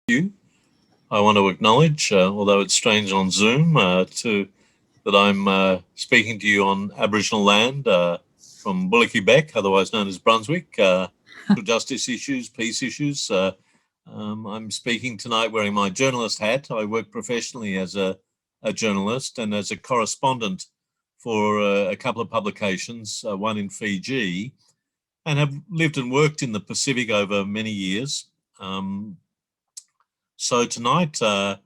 you. I want to acknowledge, although it's strange on Zoom, that I'm speaking to you on Aboriginal land from Bullocky Beck, otherwise known as Brunswick. Justice issues, peace issues. I'm speaking tonight wearing my journalist hat. I work professionally as a journalist and as a correspondent for a couple of publications, one in Fiji, and have lived and worked in the Pacific over many years. So tonight, I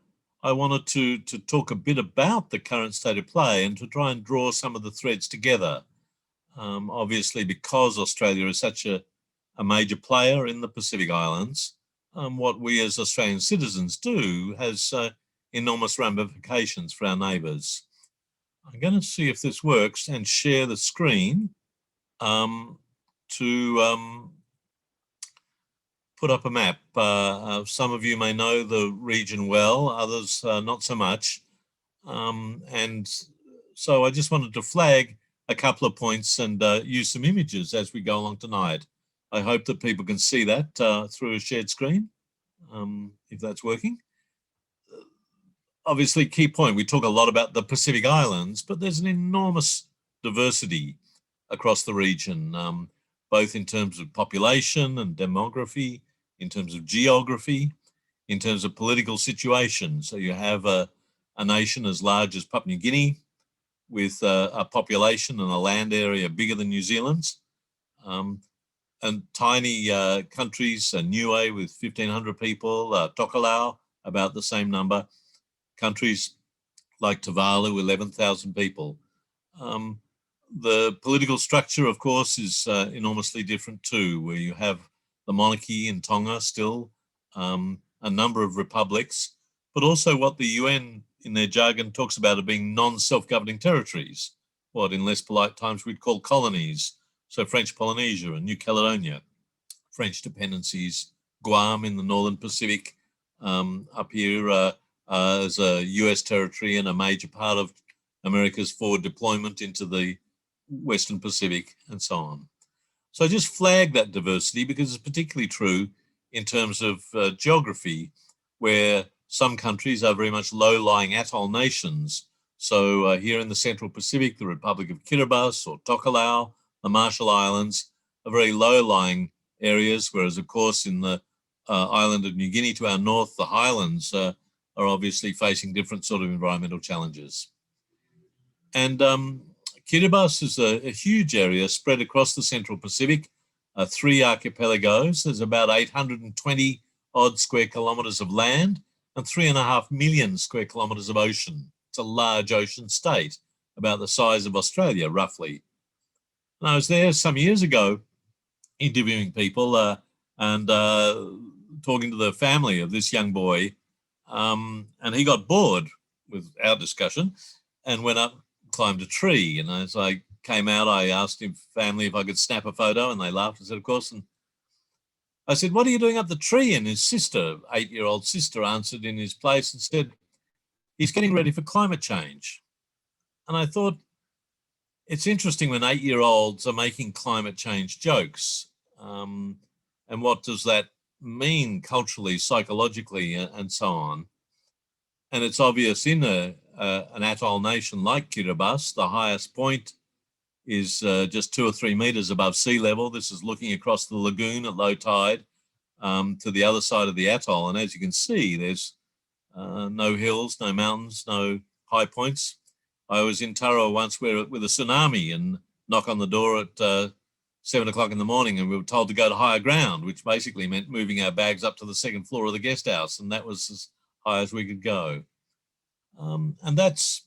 wanted to talk a bit about the current state of play and to try and draw some of the threads together. Obviously, because Australia is such a major player in the Pacific Islands, what we as Australian citizens do has enormous ramifications for our neighbours. I'm going to see if this works and share the screen to put up a map. Some of you may know the region well, others not so much. And so I just wanted to flag a couple of points and use some images as we go along tonight. I hope that people can see that through a shared screen, if that's working. Obviously, key point, we talk a lot about the Pacific Islands, but there's an enormous diversity across the region, both in terms of population and demography, in terms of geography, in terms of political situation. So you have a nation as large as Papua New Guinea with a population and a land area bigger than New Zealand's, and tiny countries, Niue with 1,500 people, Tokelau, about the same number, countries like Tuvalu, 11,000 people. The political structure, of course, is enormously different too, where you have the monarchy in Tonga still, a number of republics, but also what the UN in their jargon talks about as being non-self-governing territories, what in less polite times we'd call colonies. So French Polynesia and New Caledonia, French dependencies, Guam in the Northern Pacific, up here as a US territory and a major part of America's forward deployment into the Western Pacific and so on. So I just flag that diversity because it's particularly true in terms of geography, where some countries are very much low-lying atoll nations. So here in the Central Pacific, the Republic of Kiribati or Tokelau, the Marshall Islands, are very low-lying areas, whereas, of course, in the island of New Guinea to our north, the highlands are obviously facing different sort of environmental challenges. And Kiribati is a huge area spread across the Central Pacific, 3 archipelagos. There's about 820 odd square kilometres of land and 3.5 million square kilometres of ocean. It's a large ocean state, about the size of Australia, roughly. And I was there some years ago interviewing people and talking to the family of this young boy, and he got bored with our discussion and went up, climbed a tree. And as I came out, I asked his family if I could snap a photo, and they laughed and said, of course. And I said, what are you doing up the tree? And his sister, 8-year-old sister, answered in his place and said, he's getting ready for climate change. And I thought, it's interesting when 8-year-olds are making climate change jokes. And what does that mean culturally, psychologically, and so on? And it's obvious in an atoll nation like Kiribati, the highest point is just 2 or 3 meters above sea level. This is looking across the lagoon at low tide to the other side of the atoll. And as you can see, there's no hills, no mountains, no high points. I was in Tarawa once with a tsunami and knock on the door at 7 o'clock in the morning, and we were told to go to higher ground, which basically meant moving our bags up to the 2nd floor of the guest house. And that was as high as we could go. And that's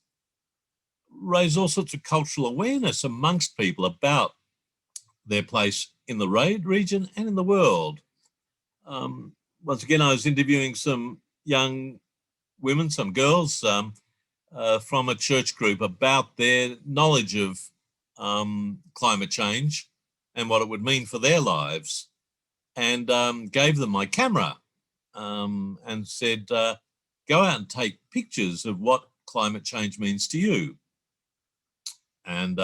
raised all sorts of cultural awareness amongst people about their place in the region and in the world. Once again, I was interviewing some young women, some girls from a church group about their knowledge of climate change and what it would mean for their lives, and gave them my camera and said, go out and take pictures of what climate change means to you. And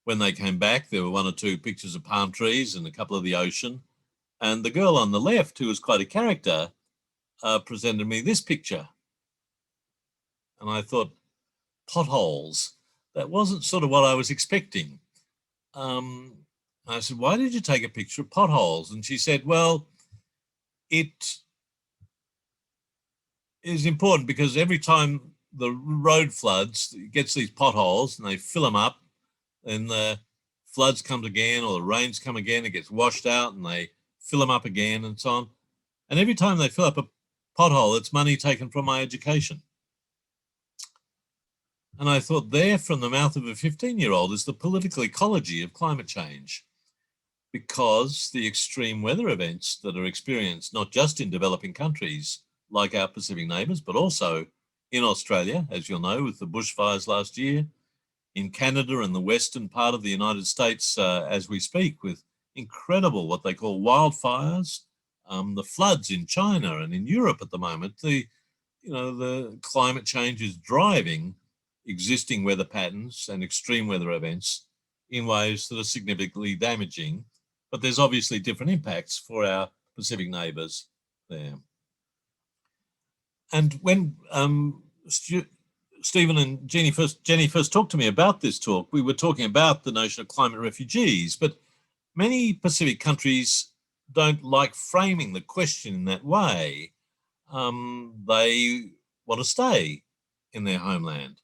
when they came back, there were 1 or 2 pictures of palm trees and a couple of the ocean. And the girl on the left, who was quite a character, presented me this picture. And I thought, potholes. That wasn't sort of what I was expecting. I said, why did you take a picture of potholes? And she said, well, it is important because every time the road floods, it gets these potholes and they fill them up, and the floods come again or the rains come again, it gets washed out and they fill them up again and so on. And every time they fill up a pothole, it's money taken from my education. And I thought, there from the mouth of a 15-year-old is the political ecology of climate change, because the extreme weather events that are experienced not just in developing countries like our Pacific neighbours, but also in Australia, as you'll know, with the bushfires last year, in Canada and the western part of the United States as we speak, with incredible what they call wildfires, the floods in China and in Europe at the moment. The climate change is driving existing weather patterns and extreme weather events in ways that are significantly damaging, but there's obviously different impacts for our Pacific neighbours there. And when Stephen and Jenny first talked to me about this talk, we were talking about the notion of climate refugees, but many Pacific countries don't like framing the question in that way. They want to stay in their homeland.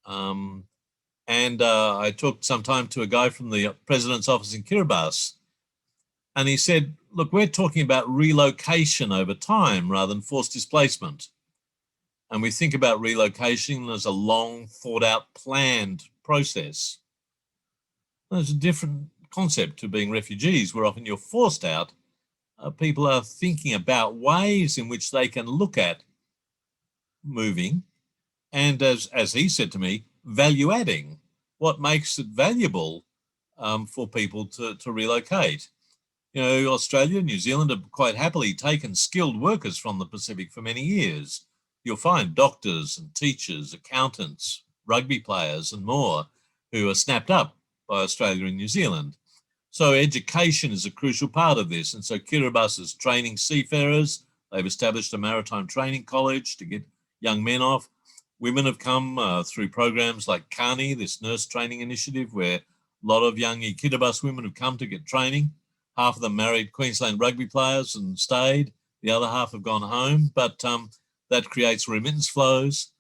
I talked some time to a guy from the president's office in Kiribati, and he said, look, we're talking about relocation over time rather than forced displacement. And we think about relocation as a long thought out planned process. There's a different concept to being refugees, where often you're forced out. People are thinking about ways in which they can look at moving, and as he said to me, value adding, what makes it valuable for people to relocate. You know, Australia and New Zealand have quite happily taken skilled workers from the Pacific for many years. You'll find doctors and teachers, accountants, rugby players and more who are snapped up by Australia and New Zealand. So education is a crucial part of this. And so Kiribati is training seafarers. They've established a maritime training college to get young men off. Women have come through programs like Kani, this nurse training initiative, where a lot of young Kiribati women have come to get training. Half of them married Queensland rugby players and stayed. The other half have gone home, but that creates remittance flows.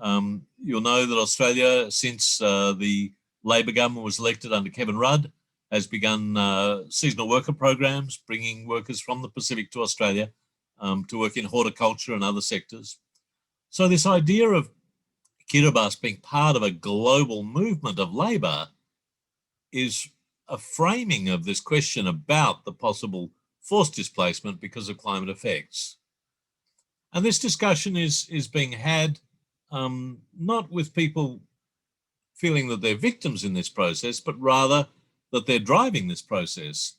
You'll know that Australia, since the Labor government was elected under Kevin Rudd, has begun seasonal worker programs, bringing workers from the Pacific to Australia to work in horticulture and other sectors. So this idea of Kiribati being part of a global movement of labour is a framing of this question about the possible forced displacement because of climate effects. And this discussion is being had not with people feeling that they're victims in this process, but rather that they're driving this process.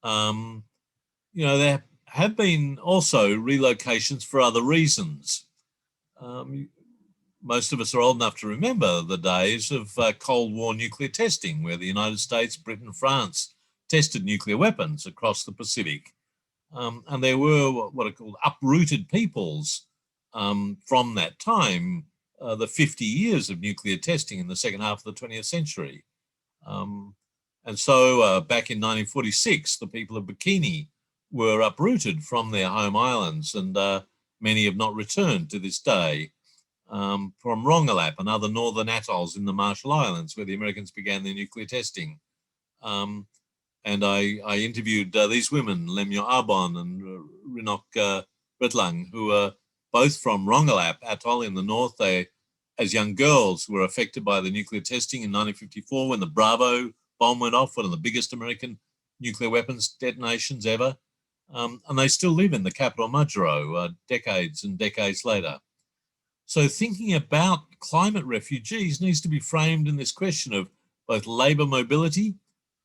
There have been also relocations for other reasons. Most of us are old enough to remember the days of Cold War nuclear testing, where the United States, Britain, France tested nuclear weapons across the Pacific. And there were what are called uprooted peoples from that time, the 50 years of nuclear testing in the second half of the 20th century. And so back in 1946, the people of Bikini were uprooted from their home islands, and many have not returned to this day. From Rongelap and other northern atolls in the Marshall Islands, where the Americans began their nuclear testing. And I interviewed these women, Lemyo Arbon and Nic Maclellan, who are both from Rongelap Atoll in the north. They, as young girls, were affected by the nuclear testing in 1954 when the Bravo bomb went off, one of the biggest American nuclear weapons detonations ever. And they still live in the capital, Majuro, decades and decades later. So thinking about climate refugees needs to be framed in this question of both labour mobility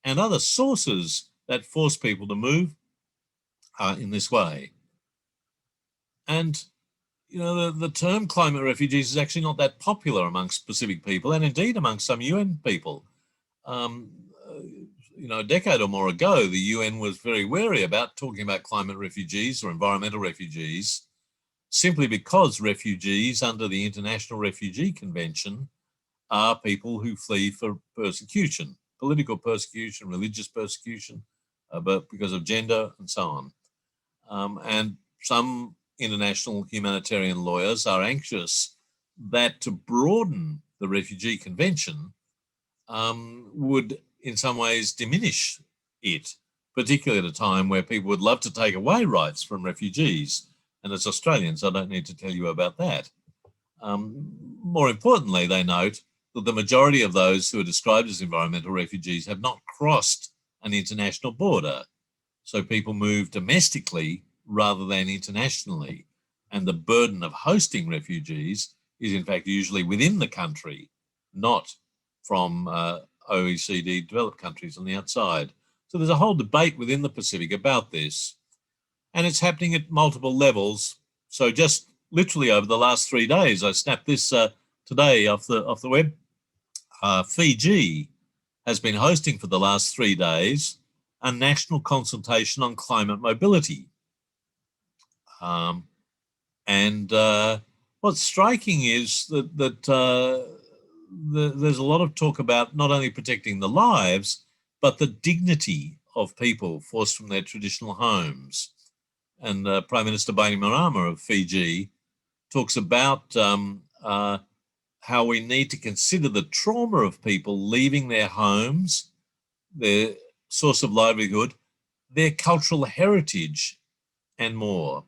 and other sources that force people to move in this way. And, you know, the term climate refugees is actually not that popular amongst Pacific people, and indeed amongst some UN people. A decade or more ago, the UN was very wary about talking about climate refugees or environmental refugees. simply because refugees under the International Refugee Convention are people who flee for persecution, political persecution, religious persecution, but because of gender and so on. And some international humanitarian lawyers are anxious that to broaden the Refugee Convention would in some ways diminish it, particularly at a time where people would love to take away rights from refugees. And as Australians, I don't need to tell you about that. More importantly, they note that the majority of those who are described as environmental refugees have not crossed an international border. So people move domestically rather than internationally. And the burden of hosting refugees is in fact usually within the country, not from OECD developed countries on the outside. So there's a whole debate within the Pacific about this, and it's happening at multiple levels. So just literally over the last 3 days, I snapped this today off the web. Fiji has been hosting for the last 3 days a national consultation on climate mobility. And what's striking is that there's a lot of talk about not only protecting the lives, but the dignity of people forced from their traditional homes. And Prime Minister Bainimarama of Fiji talks about how we need to consider the trauma of people leaving their homes, their source of livelihood, their cultural heritage, and more.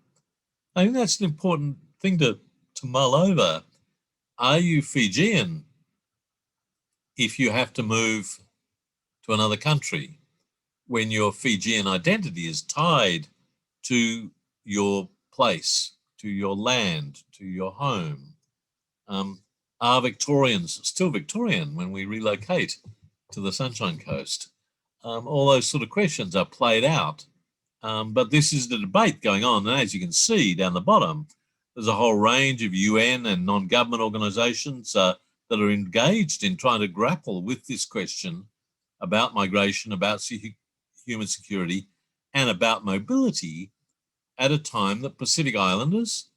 I think that's an important thing to mull over. Are you Fijian if you have to move to another country when your Fijian identity is tied to your place, to your land, to your home? Are Victorians still Victorian when we relocate to the Sunshine Coast? All those sort of questions are played out. But this is the debate going on. And as you can see down the bottom, there's a whole range of UN and non-government organisations that are engaged in trying to grapple with this question about migration, about human security, and about mobility at a time that Pacific Islanders,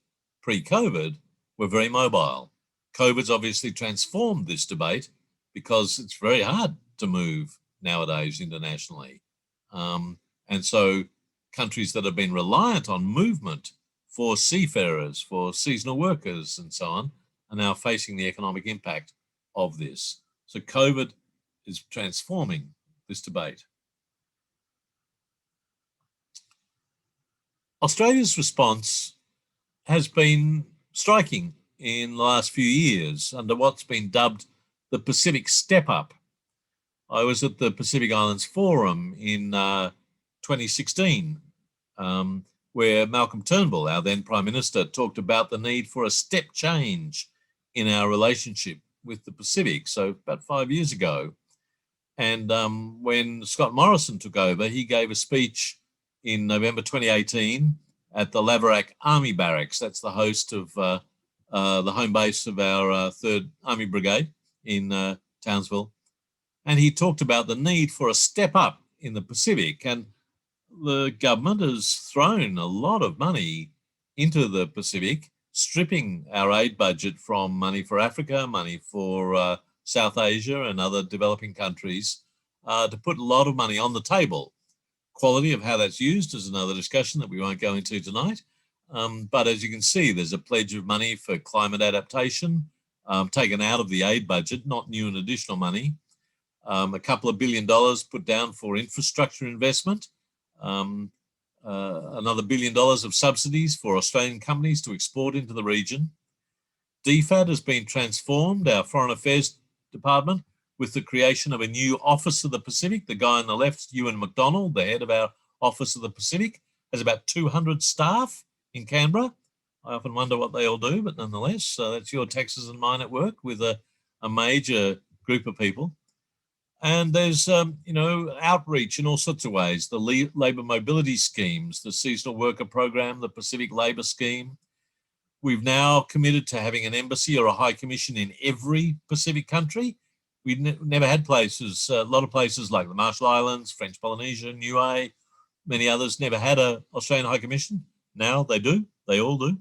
pre-COVID, were very mobile. COVID's obviously transformed this debate because it's very hard to move nowadays internationally. And so countries that have been reliant on movement for seafarers, for seasonal workers and so on, are now facing the economic impact of this. So COVID is transforming this debate. Australia's response has been striking in the last few years under what's been dubbed the Pacific Step Up. I was at the Pacific Islands Forum in 2016, where Malcolm Turnbull, our then Prime Minister, talked about the need for a step change in our relationship with the Pacific, so about 5 years ago. And when Scott Morrison took over, he gave a speech in November 2018 at the Laverack Army Barracks. That's the host of the home base of our 3rd Army Brigade in Townsville. And he talked about the need for a step up in the Pacific. And the government has thrown a lot of money into the Pacific, stripping our aid budget from money for Africa, money for South Asia and other developing countries, to put a lot of money on the table. Quality of how that's used is another discussion that we won't go into tonight. But as you can see, there's a pledge of money for climate adaptation, taken out of the aid budget, not new and additional money. A couple of $1 billion put down for infrastructure investment. Another $1 billion of subsidies for Australian companies to export into the region. DFAT has been transformed, our Foreign Affairs Department, with the creation of a new Office of the Pacific. The guy on the left, Ewan McDonald, the head of our Office of the Pacific, has about 200 staff in Canberra. I often wonder what they all do, but nonetheless, that's your taxes and mine at work with a major group of people. And there's, outreach in all sorts of ways. The labour mobility schemes, the seasonal worker program, the Pacific Labour Scheme. We've now committed to having an embassy or a high commission in every Pacific country. We've never had places, a lot of places like the Marshall Islands, French Polynesia, Niue, many others never had an Australian high commission. Now they do, they all do.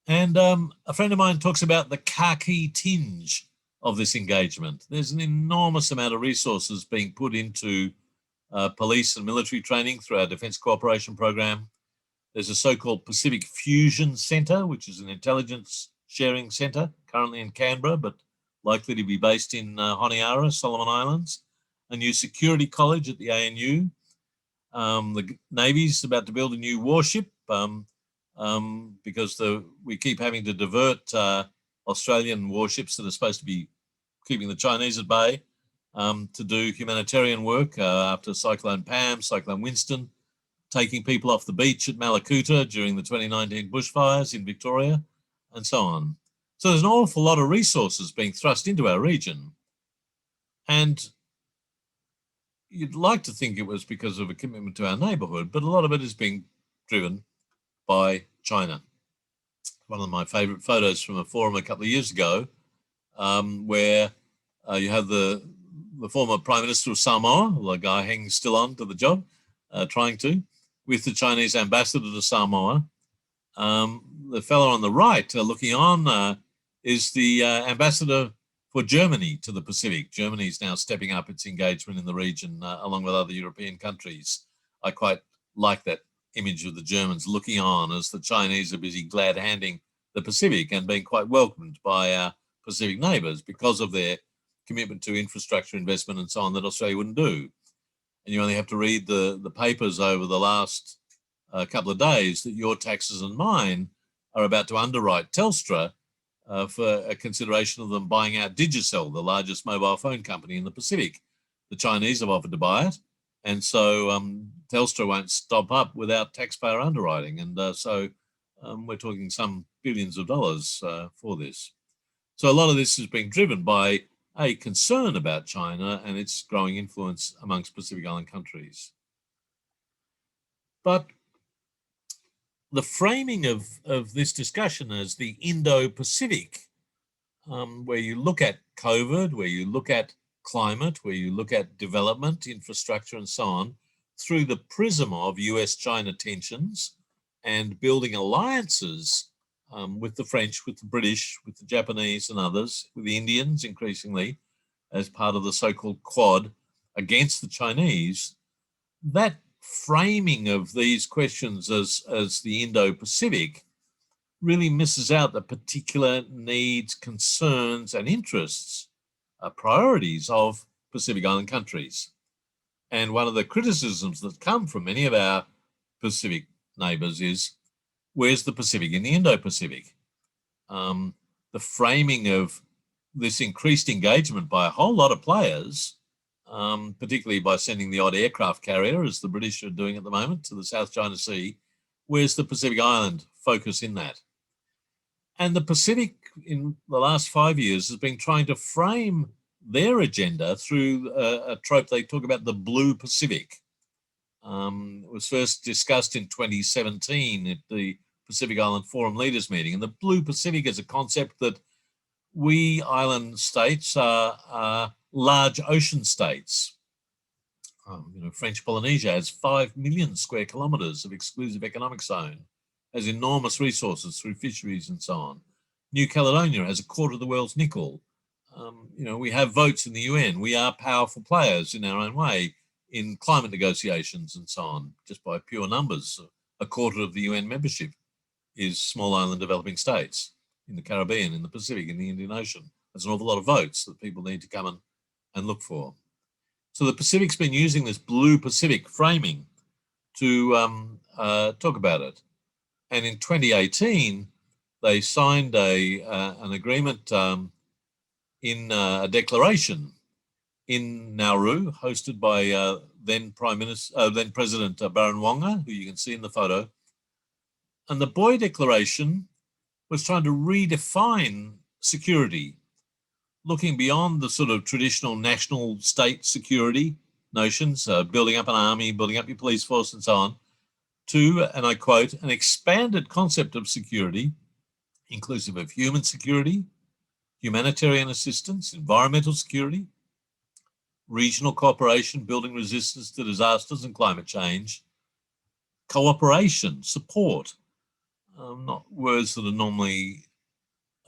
And a friend of mine talks about the khaki tinge of this engagement. There's an enormous amount of resources being put into police and military training through our Defence Cooperation Program. There's a so-called Pacific Fusion Centre, which is an intelligence sharing centre, currently in Canberra, but likely to be based in Honiara, Solomon Islands. A new security college at the ANU. The Navy's about to build a new warship because we keep having to divert Australian warships that are supposed to be keeping the Chinese at bay to do humanitarian work after Cyclone Pam, Cyclone Winston, taking people off the beach at Malakuta during the 2019 bushfires in Victoria, and so on. So there's an awful lot of resources being thrust into our region. And you'd like to think it was because of a commitment to our neighbourhood, but a lot of it is being driven by China. One of my favourite photos from a forum a couple of years ago, where you have the former Prime Minister of Samoa, the guy hanging still on to the job, trying to, with the Chinese ambassador to Samoa. The fellow on the right looking on is the ambassador for Germany to the Pacific. Germany is now stepping up its engagement in the region along with other European countries. I quite like that image of the Germans looking on as the Chinese are busy glad-handing the Pacific and being quite welcomed by our Pacific neighbours because of their commitment to infrastructure investment and so on that Australia wouldn't do. And you only have to read the papers over the last couple of days that your taxes and mine are about to underwrite Telstra for a consideration of them buying out Digicel, the largest mobile phone company in the Pacific. The Chinese have offered to buy it, and so Telstra won't stop up without taxpayer underwriting. And so we're talking some billions of dollars for this. So a lot of this is being driven by a concern about China and its growing influence amongst Pacific Island countries. But the framing of this discussion as the Indo-Pacific, where you look at COVID, where you look at climate, where you look at development, infrastructure, and so on, through the prism of US-China tensions and building alliances with the French, with the British, with the Japanese and others, with the Indians increasingly as part of the so-called Quad against the Chinese, that framing of these questions as the Indo-Pacific really misses out the particular needs, concerns and interests, priorities of Pacific Island countries. And one of the criticisms that come from many of our Pacific neighbours is, where's the Pacific in the Indo-Pacific? The framing of this increased engagement by a whole lot of players, particularly by sending the odd aircraft carrier, as the British are doing at the moment, to the South China Sea, where's the Pacific Island focus in that? And the Pacific in the last 5 years has been trying to frame their agenda through a trope they talk about, the Blue Pacific. It was first discussed in 2017 at the Pacific Island Forum Leaders Meeting. And the Blue Pacific is a concept that we island states are large ocean states. French Polynesia has 5 million square kilometres of exclusive economic zone, has enormous resources through fisheries and so on. New Caledonia has a quarter of the world's nickel. We have votes in the UN. We are powerful players in our own way in climate negotiations and so on, just by pure numbers. A quarter of the UN membership is small island developing states in the Caribbean, in the Pacific, in the Indian Ocean. There's an awful lot of votes that people need to come and look for. So the Pacific's been using this Blue Pacific framing to talk about it. And in 2018, they signed an agreement in a declaration in Nauru, hosted by then President Baron Wonga, who you can see in the photo. And the Boy Declaration was trying to redefine security, looking beyond the sort of traditional national state security notions, building up an army, building up your police force and so on, to, and I quote, an expanded concept of security, inclusive of human security, humanitarian assistance, environmental security, regional cooperation, building resistance to disasters and climate change, cooperation, support, not words that are normally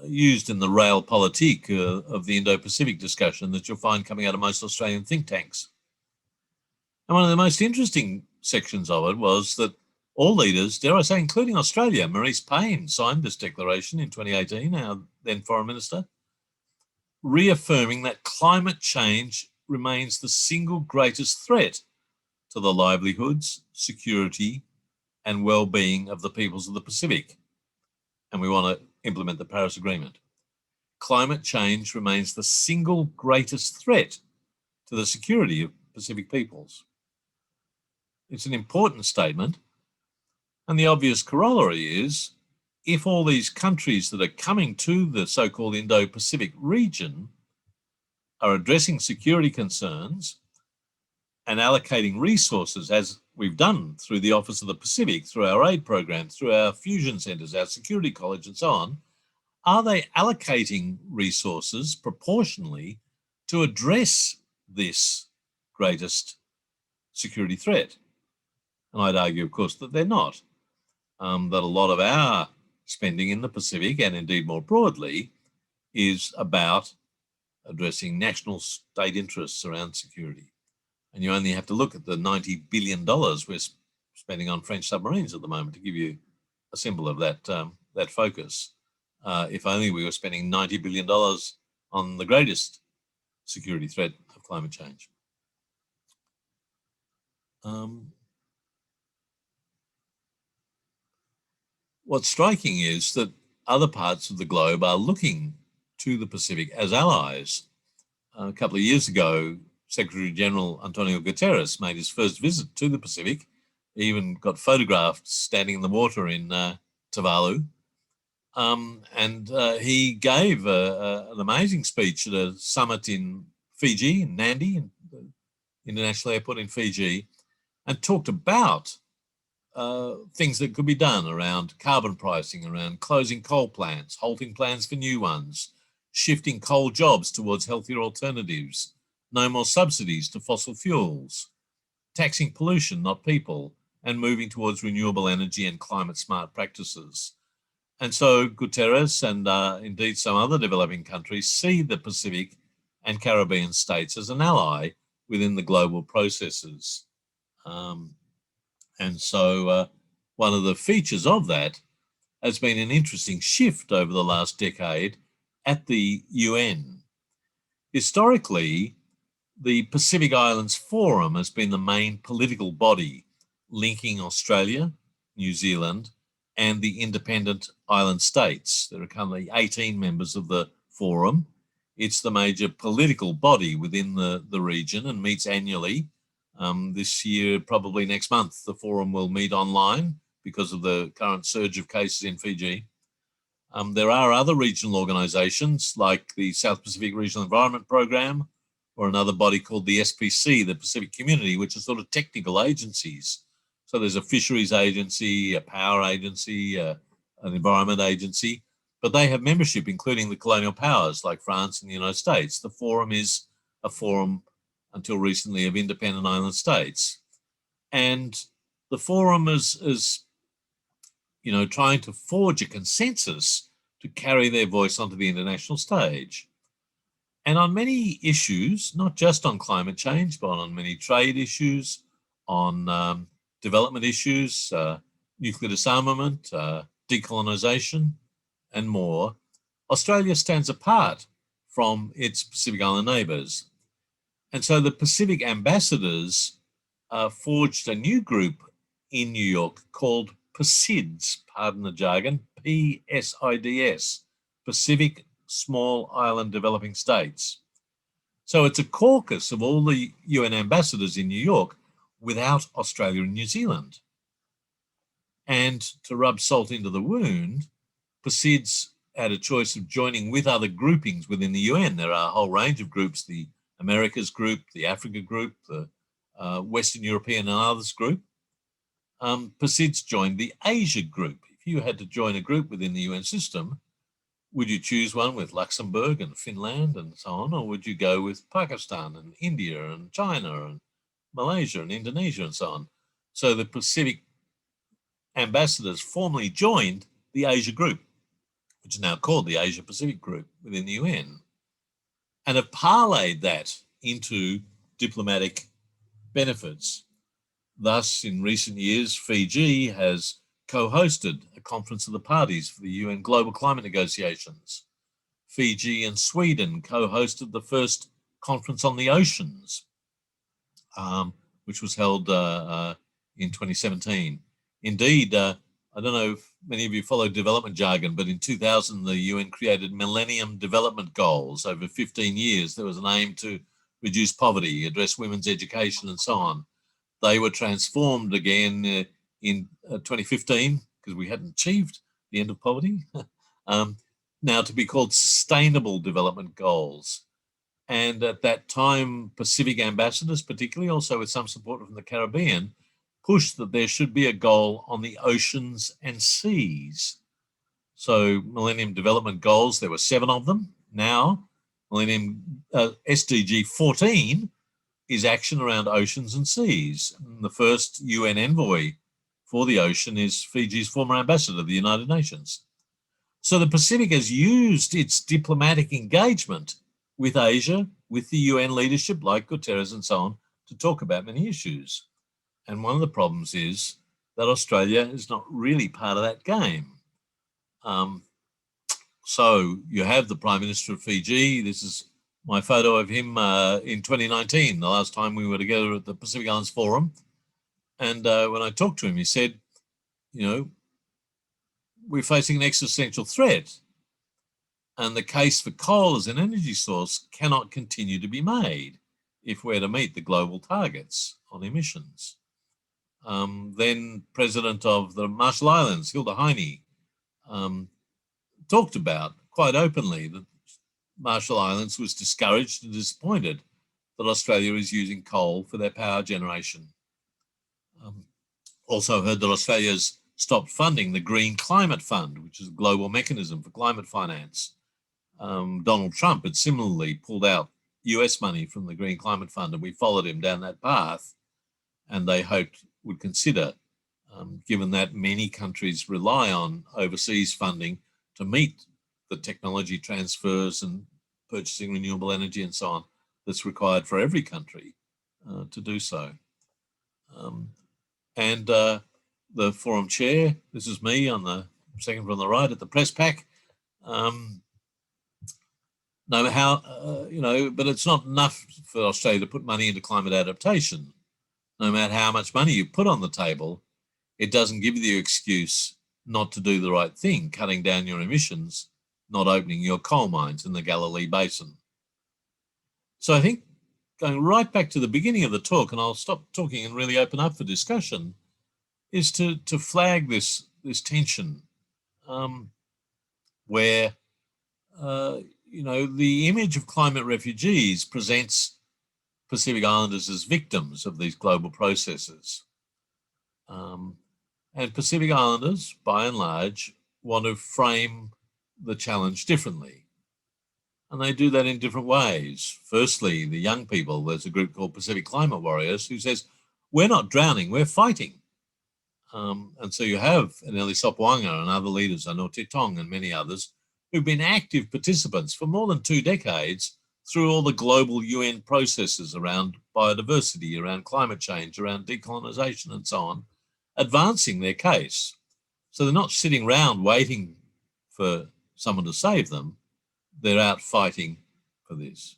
used in the realpolitik of the Indo-Pacific discussion that you'll find coming out of most Australian think tanks. And one of the most interesting sections of it was that all leaders, dare I say, including Australia, Maurice Payne signed this declaration in 2018, our then Foreign Minister, reaffirming that climate change remains the single greatest threat to the livelihoods, security, and well-being of the peoples of the Pacific. And we want to implement the Paris Agreement. Climate change remains the single greatest threat to the security of Pacific peoples. It's an important statement, and the obvious corollary is, if all these countries that are coming to the so-called Indo-Pacific region are addressing security concerns and allocating resources, as we've done through the Office of the Pacific, through our aid programs, through our fusion centres, our security college and so on, are they allocating resources proportionally to address this greatest security threat? And I'd argue, of course, that they're not. That a lot of our spending in the Pacific, and indeed more broadly, is about addressing national state interests around security. And you only have to look at the $90 billion we're spending on French submarines at the moment to give you a symbol of that focus. If only we were spending $90 billion on the greatest security threat of climate change. What's striking is that other parts of the globe are looking to the Pacific as allies. A couple of years ago, Secretary General Antonio Guterres made his first visit to the Pacific. He even got photographed standing in the water in Tuvalu. And he gave an amazing speech at a summit in Fiji, in Nadi, International Airport in Fiji, and talked about things that could be done around carbon pricing, around closing coal plants, halting plans for new ones, shifting coal jobs towards healthier alternatives, no more subsidies to fossil fuels, taxing pollution, not people, and moving towards renewable energy and climate smart practices. And so Guterres and indeed some other developing countries see the Pacific and Caribbean states as an ally within the global processes. And so one of the features of that has been an interesting shift over the last decade at the UN. Historically, the Pacific Islands Forum has been the main political body linking Australia, New Zealand, and the independent island states. There are currently 18 members of the forum. It's the major political body within the region and meets annually. This year, probably next month, the forum will meet online because of the current surge of cases in Fiji. There are other regional organisations like the South Pacific Regional Environment Programme, or another body called the SPC, the Pacific Community, which are sort of technical agencies. So there's a fisheries agency, a power agency, an environment agency, but they have membership, including the colonial powers like France and the United States. The forum is a forum, until recently, of independent island states. And the forum is trying to forge a consensus to carry their voice onto the international stage. And on many issues, not just on climate change, but on many trade issues, on development issues, nuclear disarmament, decolonisation, and more, Australia stands apart from its Pacific Island neighbours. And so the Pacific ambassadors forged a new group in New York called PSIDS, pardon the jargon, PSIDS, Pacific Small Island Developing States. So it's a caucus of all the UN ambassadors in New York without Australia and New Zealand. And to rub salt into the wound, PSIDS had a choice of joining with other groupings within the UN. There are a whole range of groups, the Americas group, the Africa group, the Western European and others group. PSIDS joined the Asia group. If you had to join a group within the UN system, would you choose one with Luxembourg and Finland and so on, or would you go with Pakistan and India and China and Malaysia and Indonesia and so on? So the Pacific ambassadors formally joined the Asia Group, which is now called the Asia Pacific Group within the UN, and have parlayed that into diplomatic benefits. Thus, in recent years, Fiji has co-hosted a conference of the parties for the UN global climate negotiations. Fiji and Sweden co-hosted the first conference on the oceans, which was held in 2017. Indeed, I don't know if many of you follow development jargon, but in 2000, the UN created Millennium Development Goals. Over 15 years, there was an aim to reduce poverty, address women's education, and so on. They were transformed again in 2015, because we hadn't achieved the end of poverty, now to be called Sustainable Development Goals. And at that time, Pacific ambassadors, particularly, also with some support from the Caribbean, pushed that there should be a goal on the oceans and seas. So Millennium Development Goals, there were 7 of them. Now, SDG 14 is action around oceans and seas. And the first UN envoy for the ocean is Fiji's former ambassador to the United Nations. So the Pacific has used its diplomatic engagement with Asia, with the UN leadership like Guterres and so on, to talk about many issues. And one of the problems is that Australia is not really part of that game. So you have the Prime Minister of Fiji. This is my photo of him in 2019, the last time we were together at the Pacific Islands Forum. And when I talked to him, he said, we're facing an existential threat. And the case for coal as an energy source cannot continue to be made if we're to meet the global targets on emissions. Then President of the Marshall Islands, Hilda Heine, talked about quite openly that Marshall Islands was discouraged and disappointed that Australia is using coal for their power generation. Also heard that Australia's stopped funding the Green Climate Fund, which is a global mechanism for climate finance. Donald Trump had similarly pulled out US money from the Green Climate Fund, and we followed him down that path, and they hoped would consider, given that many countries rely on overseas funding to meet the technology transfers and purchasing renewable energy and so on that's required for every country to do so. And the forum chair, this is me on the second from the right at the press pack. No matter how, but it's not enough for Australia to put money into climate adaptation. No matter how much money you put on the table, it doesn't give you the excuse not to do the right thing, cutting down your emissions, not opening your coal mines in the Galilee Basin. So I think going right back to the beginning of the talk, and I'll stop talking and really open up for discussion, is to flag this tension where, the image of climate refugees presents Pacific Islanders as victims of these global processes. And Pacific Islanders, by and large, want to frame the challenge differently. And they do that in different ways. Firstly, the young people, there's a group called Pacific Climate Warriors who says, we're not drowning, we're fighting. And so you have Aneli Sopoaga and other leaders, I know Titong and many others, who've been active participants for more than 2 decades through all the global UN processes around biodiversity, around climate change, around decolonisation and so on, advancing their case. So they're not sitting around waiting for someone to save them. They're out fighting for this.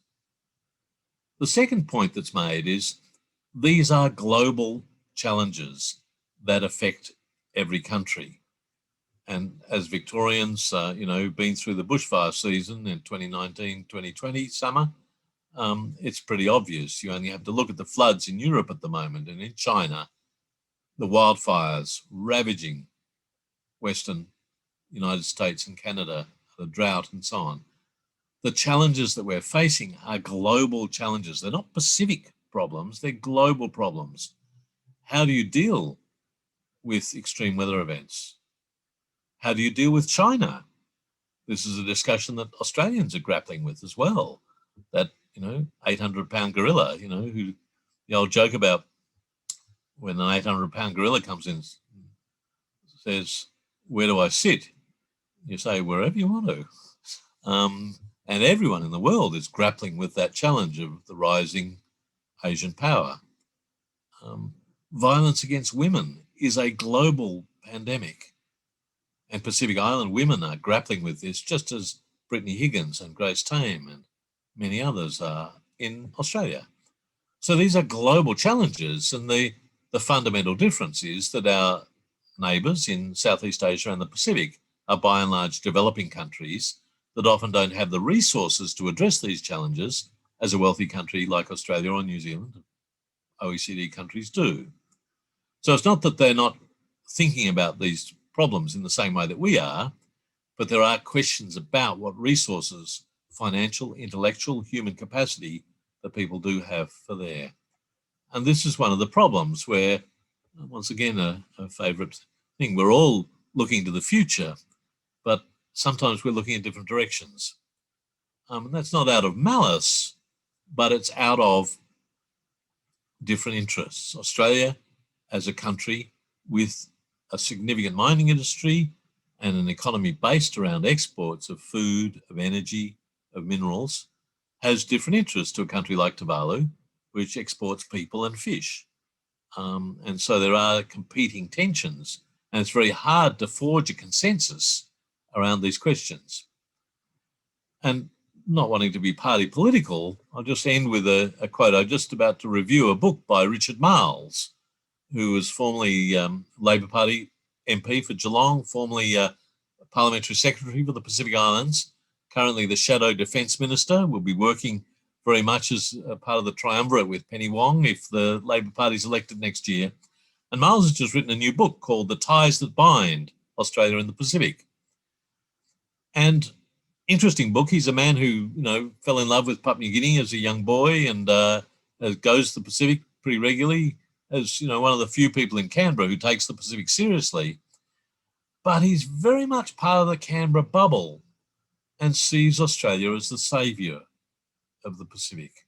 The second point that's made is these are global challenges that affect every country. And as Victorians, been through the bushfire season in 2019, 2020 summer, it's pretty obvious. You only have to look at the floods in Europe at the moment and in China, the wildfires ravaging Western United States and Canada, the drought and so on. The challenges that we're facing are global challenges. They're not Pacific problems, they're global problems. How do you deal with extreme weather events? How do you deal with China? This is a discussion that Australians are grappling with as well. That, 800-pound gorilla, who the old joke about when an 800-pound gorilla comes in, says, where do I sit? you say wherever you want to. And everyone in the world is grappling with that challenge of the rising Asian power. Violence against women is a global pandemic, and Pacific Island women are grappling with this just as Brittany Higgins and Grace Tame and many others are in Australia. So these are global challenges, and the fundamental difference is that our neighbours in Southeast Asia and the Pacific are by and large developing countries that often don't have the resources to address these challenges as a wealthy country like Australia or New Zealand, OECD countries do. So it's not that they're not thinking about these problems in the same way that we are, but there are questions about what resources, financial, intellectual, human capacity that people do have for there. And this is one of the problems where, once again, a favourite thing, we're all looking to the future, but sometimes we're looking in different directions. And that's not out of malice, but it's out of different interests. Australia, as a country with a significant mining industry and an economy based around exports of food, of energy, of minerals, has different interests to a country like Tuvalu, which exports people and fish. And so there are competing tensions, and it's very hard to forge a consensus around these questions. And not wanting to be party political, I'll just end with a quote. I'm just about to review a book by Richard Marles, who was formerly Labor Party MP for Geelong, formerly Parliamentary Secretary for the Pacific Islands, currently the Shadow Defence Minister, will be working very much as a part of the triumvirate with Penny Wong if the Labor Party is elected next year. And Marles has just written a new book called The Ties That Bind Australia and the Pacific. And interesting book. He's a man who, fell in love with Papua New Guinea as a young boy and goes to the Pacific pretty regularly as, one of the few people in Canberra who takes the Pacific seriously. But he's very much part of the Canberra bubble and sees Australia as the saviour of the Pacific.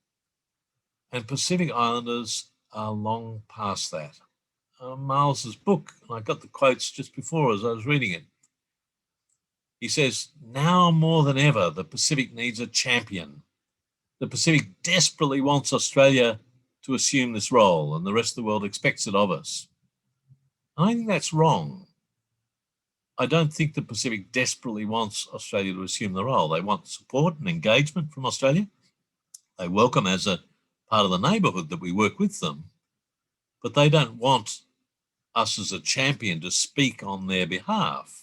And Pacific Islanders are long past that. Marles's book, and I got the quotes just before as I was reading it. He says, now more than ever, the Pacific needs a champion. The Pacific desperately wants Australia to assume this role, and the rest of the world expects it of us. I think that's wrong. I don't think the Pacific desperately wants Australia to assume the role. They want support and engagement from Australia. They welcome as a part of the neighbourhood that we work with them, but they don't want us as a champion to speak on their behalf.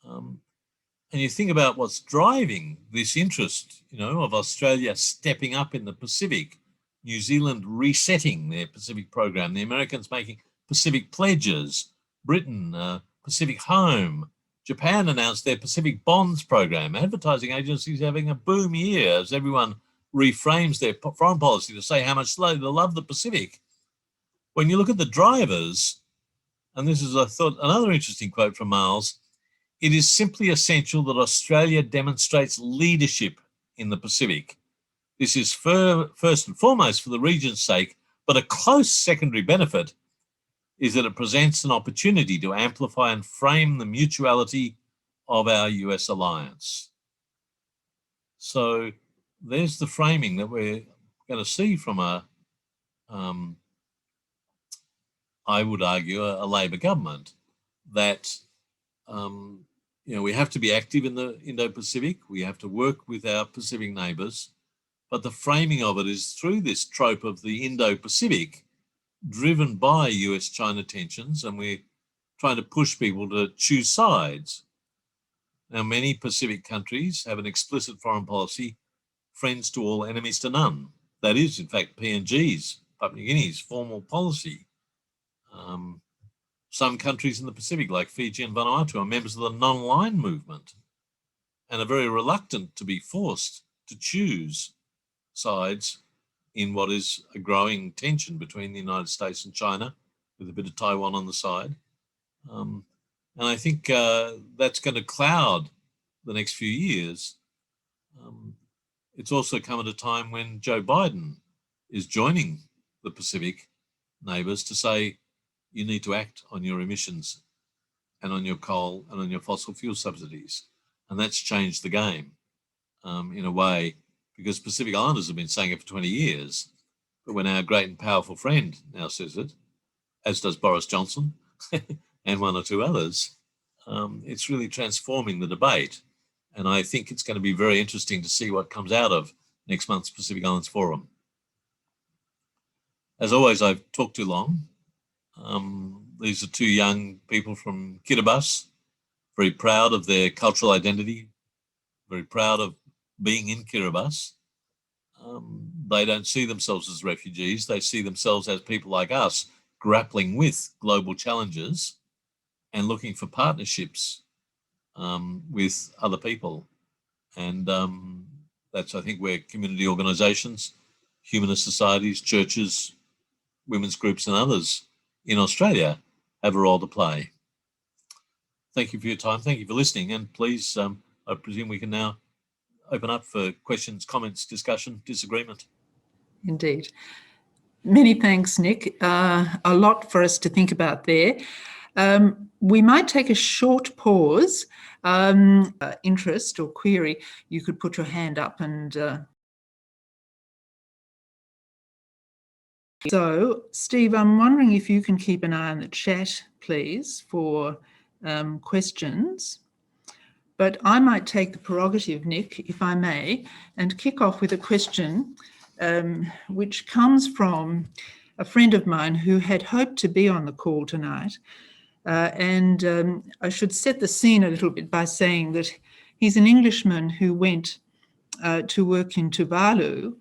And you think about what's driving this interest, of Australia stepping up in the Pacific, New Zealand resetting their Pacific program, the Americans making Pacific pledges, Britain, Pacific Home, Japan announced their Pacific Bonds program, advertising agencies having a boom year as everyone reframes their foreign policy to say how much they love the Pacific. When you look at the drivers, and this is, I thought, another interesting quote from Marles, it is simply essential that Australia demonstrates leadership in the Pacific. This is first and foremost for the region's sake, but a close secondary benefit is that it presents an opportunity to amplify and frame the mutuality of our US alliance. So there's the framing that we're going to see from I would argue, a Labor government, that we have to be active in the Indo-Pacific. We have to work with our Pacific neighbours. But the framing of it is through this trope of the Indo-Pacific, driven by US-China tensions, and we're trying to push people to choose sides. Now, many Pacific countries have an explicit foreign policy, friends to all, enemies to none. That is, in fact, PNG's, Papua New Guinea's, formal policy. Some countries in the Pacific, like Fiji and Vanuatu, are members of the non-aligned movement and are very reluctant to be forced to choose sides in what is a growing tension between the United States and China, with a bit of Taiwan on the side. And I think that's going to cloud the next few years. It's also come at a time when Joe Biden is joining the Pacific neighbours to say, you need to act on your emissions and on your coal and on your fossil fuel subsidies. And that's changed the game in a way, because Pacific Islanders have been saying it for 20 years. But when our great and powerful friend now says it, as does Boris Johnson and one or two others, it's really transforming the debate. And I think it's going to be very interesting to see what comes out of next month's Pacific Islands Forum. As always, I've talked too long. These are two young people from Kiribati, very proud of their cultural identity, very proud of being in Kiribati. They don't see themselves as refugees. They see themselves as people like us grappling with global challenges and looking for partnerships with other people. And that's, I think, where community organisations, humanist societies, churches, women's groups and others in Australia have a role to play. Thank you for your time. Thank you for listening. And please, I presume we can now open up for questions, comments, discussion, disagreement. Indeed. Many thanks, Nic. A lot for us to think about there. We might take a short pause. Interest or query, you could put your hand up and... So, Steve, I'm wondering if you can keep an eye on the chat, please, for questions. But I might take the prerogative, Nic, if I may, and kick off with a question which comes from a friend of mine who had hoped to be on the call tonight. And I should set the scene a little bit by saying that he's an Englishman who went to work in Tuvalu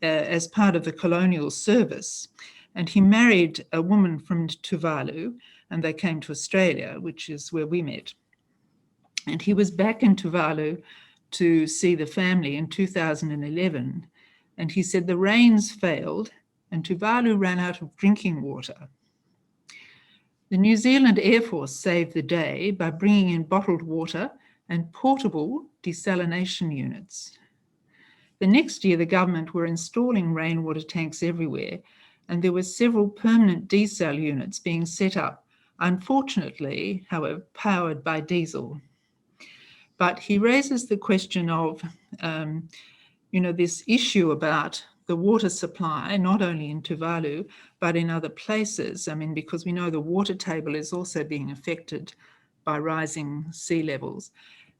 as part of the colonial service. And he married a woman from Tuvalu, and they came to Australia, which is where we met. And he was back in Tuvalu to see the family in 2011. And he said the rains failed and Tuvalu ran out of drinking water. The New Zealand Air Force saved the day by bringing in bottled water and portable desalination units. The next year, the government were installing rainwater tanks everywhere, and there were several permanent desal units being set up, unfortunately, however, powered by diesel. But he raises the question of, this issue about the water supply, not only in Tuvalu, but in other places. I mean, because we know the water table is also being affected by rising sea levels.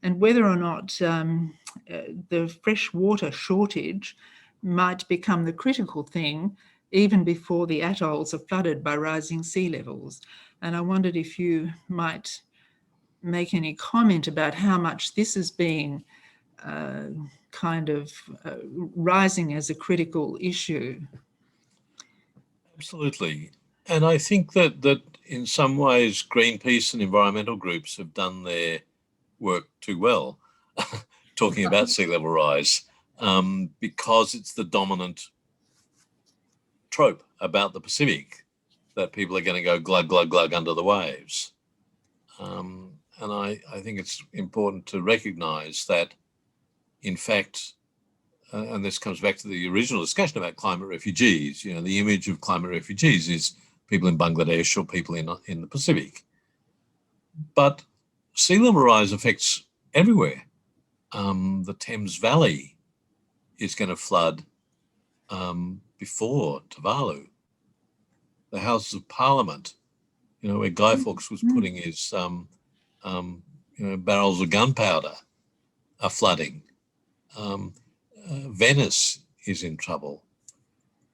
And whether or not the fresh water shortage might become the critical thing even before the atolls are flooded by rising sea levels. And I wondered if you might make any comment about how much this is being rising as a critical issue. Absolutely. And I think that in some ways Greenpeace and environmental groups have done their work too well, talking about sea level rise, because it's the dominant trope about the Pacific, that people are going to go glug, glug, glug under the waves. And I think it's important to recognise that, in fact, and this comes back to the original discussion about climate refugees, the image of climate refugees is people in Bangladesh or people in the Pacific. But sea level rise affects everywhere. The Thames Valley is going to flood before Tuvalu. The Houses of Parliament, where Guy Fawkes was putting his barrels of gunpowder, are flooding. Venice is in trouble.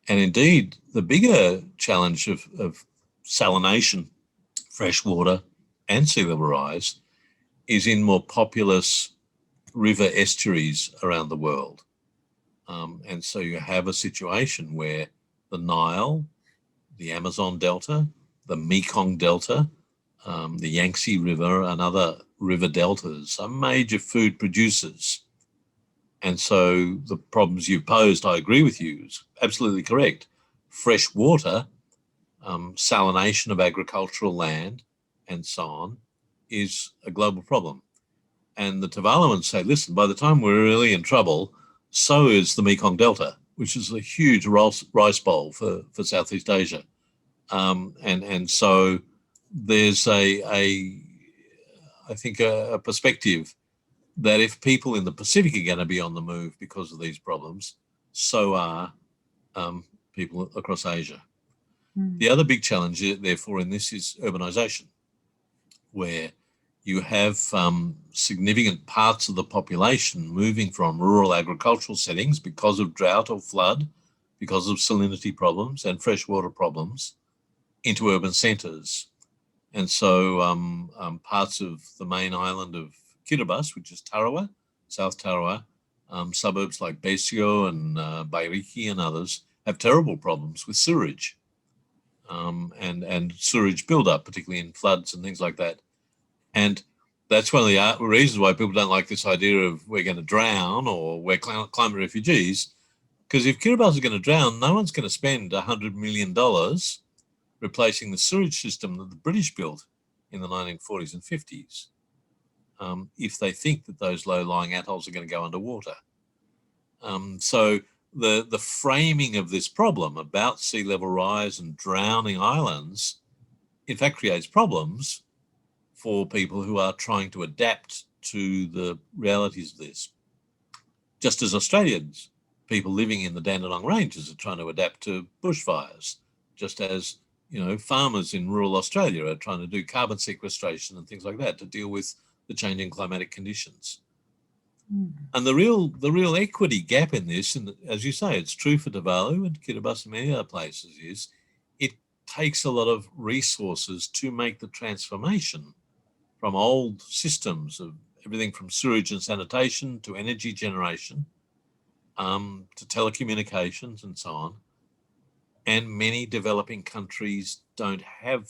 And indeed, the bigger challenge of salination, fresh water, and sea level rise is in more populous river estuaries around the world. And so you have a situation where the Nile, the Amazon Delta, the Mekong Delta, the Yangtze River and other river deltas are major food producers. And so the problems you posed, I agree with you, is absolutely correct. Fresh water, salination of agricultural land, and so on, is a global problem. And the Tuvaluans say, listen, by the time we're really in trouble, so is the Mekong Delta, which is a huge rice bowl for Southeast Asia. And so there's I think a perspective that if people in the Pacific are going to be on the move because of these problems, so are people across Asia. The other big challenge, therefore, in this is urbanisation, where you have significant parts of the population moving from rural agricultural settings because of drought or flood, because of salinity problems and freshwater problems, into urban centres. And so parts of the main island of Kiribati, which is Tarawa, South Tarawa, suburbs like Besio and Bairiki and others have terrible problems with sewage and sewage buildup, particularly in floods and things like that. And that's one of the reasons why people don't like this idea of we're going to drown or we're climate refugees, because if Kiribati is going to drown, no one's going to spend $100 million replacing the sewage system that the British built in the 1940s and 50s if they think that those low-lying atolls are going to go underwater. So the framing of this problem about sea level rise and drowning islands, in fact, creates problems for people who are trying to adapt to the realities of this. Just as Australians, people living in the Dandenong Ranges are trying to adapt to bushfires, just as farmers in rural Australia are trying to do carbon sequestration and things like that to deal with the changing climatic conditions. And the real equity gap in this, and as you say, it's true for Tuvalu and Kiribati and many other places, is it takes a lot of resources to make the transformation from old systems of everything from sewage and sanitation to energy generation to telecommunications and so on. And many developing countries don't have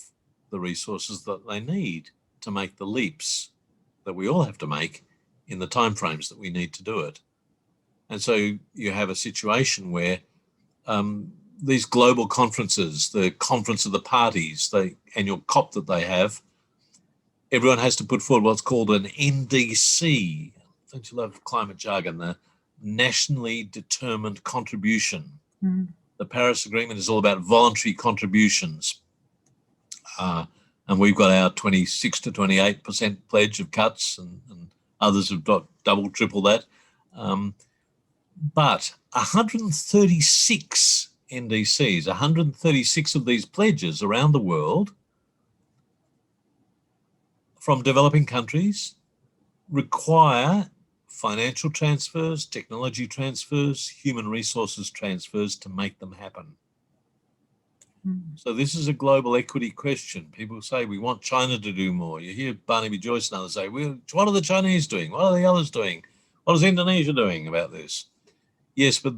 the resources that they need to make the leaps that we all have to make in the timeframes that we need to do it. And so you have a situation where these global conferences, the Conference of the Parties, the annual COP that they have, everyone has to put forward what's called an NDC. Don't you love climate jargon? The nationally determined contribution. The Paris Agreement is all about voluntary contributions. And we've got our 26 to 28% pledge of cuts, and others have got double, triple that. But 136 NDCs, 136 of these pledges around the world from developing countries require financial transfers, technology transfers, human resources transfers to make them happen. So this is a global equity question. People say we want China to do more. You hear Barnaby Joyce and others say, well, what are the Chinese doing? What are the others doing? What is Indonesia doing about this? Yes, but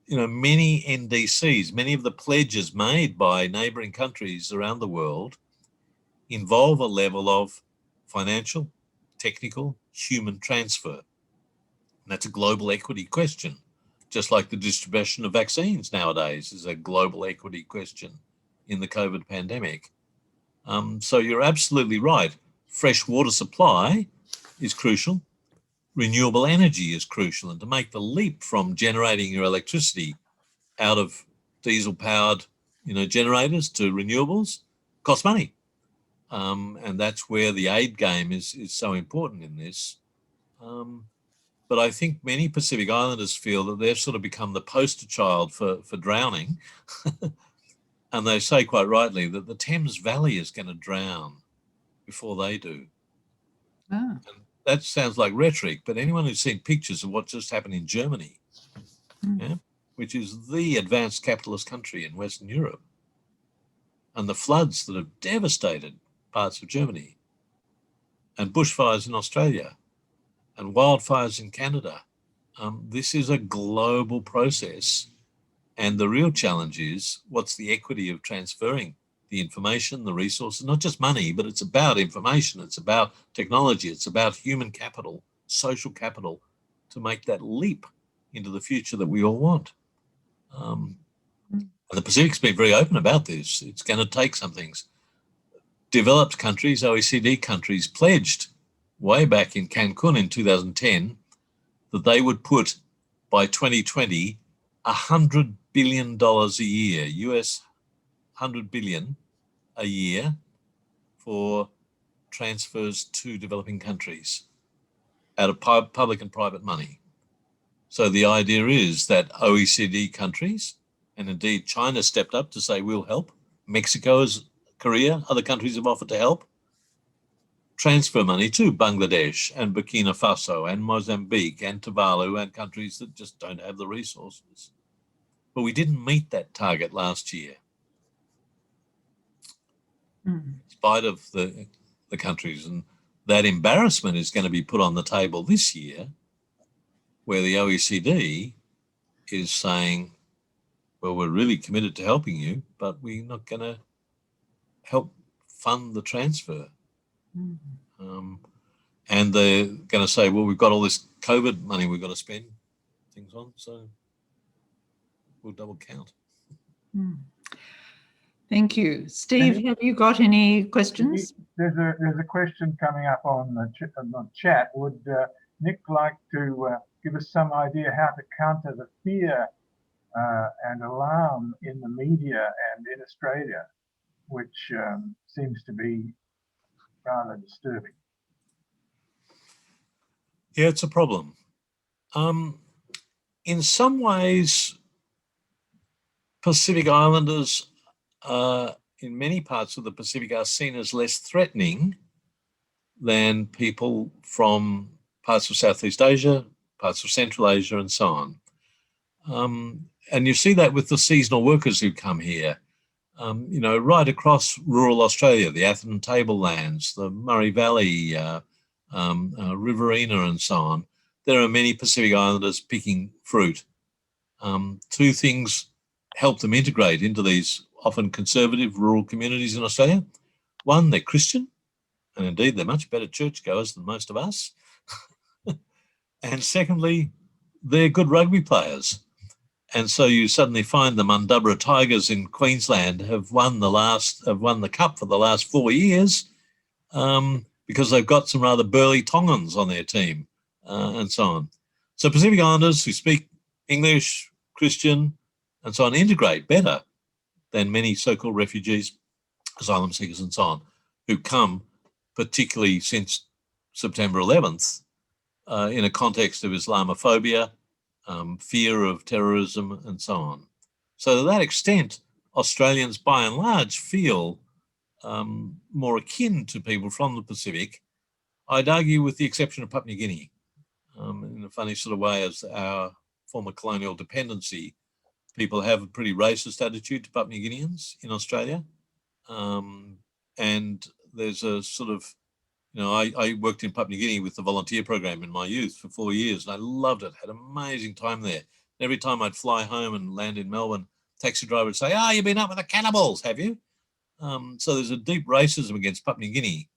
many NDCs, many of the pledges made by neighbouring countries around the world involve a level of financial, technical, human transfer. And that's a global equity question, just like the distribution of vaccines nowadays is a global equity question in the COVID pandemic. So you're absolutely right. Fresh water supply is crucial. Renewable energy is crucial. And to make the leap from generating your electricity out of diesel-powered generators to renewables costs money. And that's where the aid game is so important in this. But I think many Pacific Islanders feel that they've sort of become the poster child for drowning. And they say quite rightly that the Thames Valley is going to drown before they do. And that sounds like rhetoric, but anyone who's seen pictures of what just happened in Germany, which is the advanced capitalist country in Western Europe, and the floods that have devastated parts of Germany, and bushfires in Australia, and wildfires in Canada. This is a global process. And the real challenge is, what's the equity of transferring the information, the resources, not just money, but it's about information, it's about technology, it's about human capital, social capital, to make that leap into the future that we all want. And the Pacific's been very open about this. It's going to take some things. Developed countries, OECD countries, pledged way back in Cancun in 2010 that they would put, by 2020, $100 billion a year, US $100 billion a year for transfers to developing countries out of public and private money. So the idea is that OECD countries, and indeed China stepped up to say we'll help, Mexico, Korea, other countries have offered to help, transfer money to Bangladesh and Burkina Faso and Mozambique and Tuvalu and countries that just don't have the resources. But we didn't meet that target last year. In spite of the countries, and that embarrassment is going to be put on the table this year, where the OECD is saying, well, we're really committed to helping you, but we're not going to help fund the transfer. And they're going to say, well, we've got all this COVID money we've got to spend things on, so we'll double count. Thank you. Steve, have you got any questions? There's a question coming up on the chat. Would Nic like to give us some idea how to counter the fear and alarm in the media and in Australia, which seems to be rather disturbing? Yeah, it's a problem. In some ways, Pacific Islanders in many parts of the Pacific are seen as less threatening than people from parts of Southeast Asia, parts of Central Asia, and so on. And you see that with the seasonal workers who come here, you know, right across rural Australia, the Atherton Tablelands, the Murray Valley, Riverina, and so on. There are many Pacific Islanders picking fruit. Two things help them integrate into these often conservative rural communities in Australia. One, they're Christian, and indeed they're much better churchgoers than most of us. And secondly, they're good rugby players. And so you suddenly find the Mundubbera Tigers in Queensland have won the cup for the last 4 years because they've got some rather burly Tongans on their team and so on. So Pacific Islanders who speak English, Christian, and so on integrate better than many so-called refugees, asylum seekers and so on, who come particularly since September 11th in a context of Islamophobia, fear of terrorism, and so on. So to that extent, Australians by and large feel more akin to people from the Pacific, I'd argue with the exception of Papua New Guinea, in a funny sort of way as our former colonial dependency. People have a pretty racist attitude to Papua New Guineans in Australia. And there's a sort of, you know, I worked in Papua New Guinea with the volunteer program in my youth for 4 years, and I loved it, had an amazing time there. Every time I'd fly home and land in Melbourne, taxi driver would say, you've been up with the cannibals, have you? So there's a deep racism against Papua New Guinea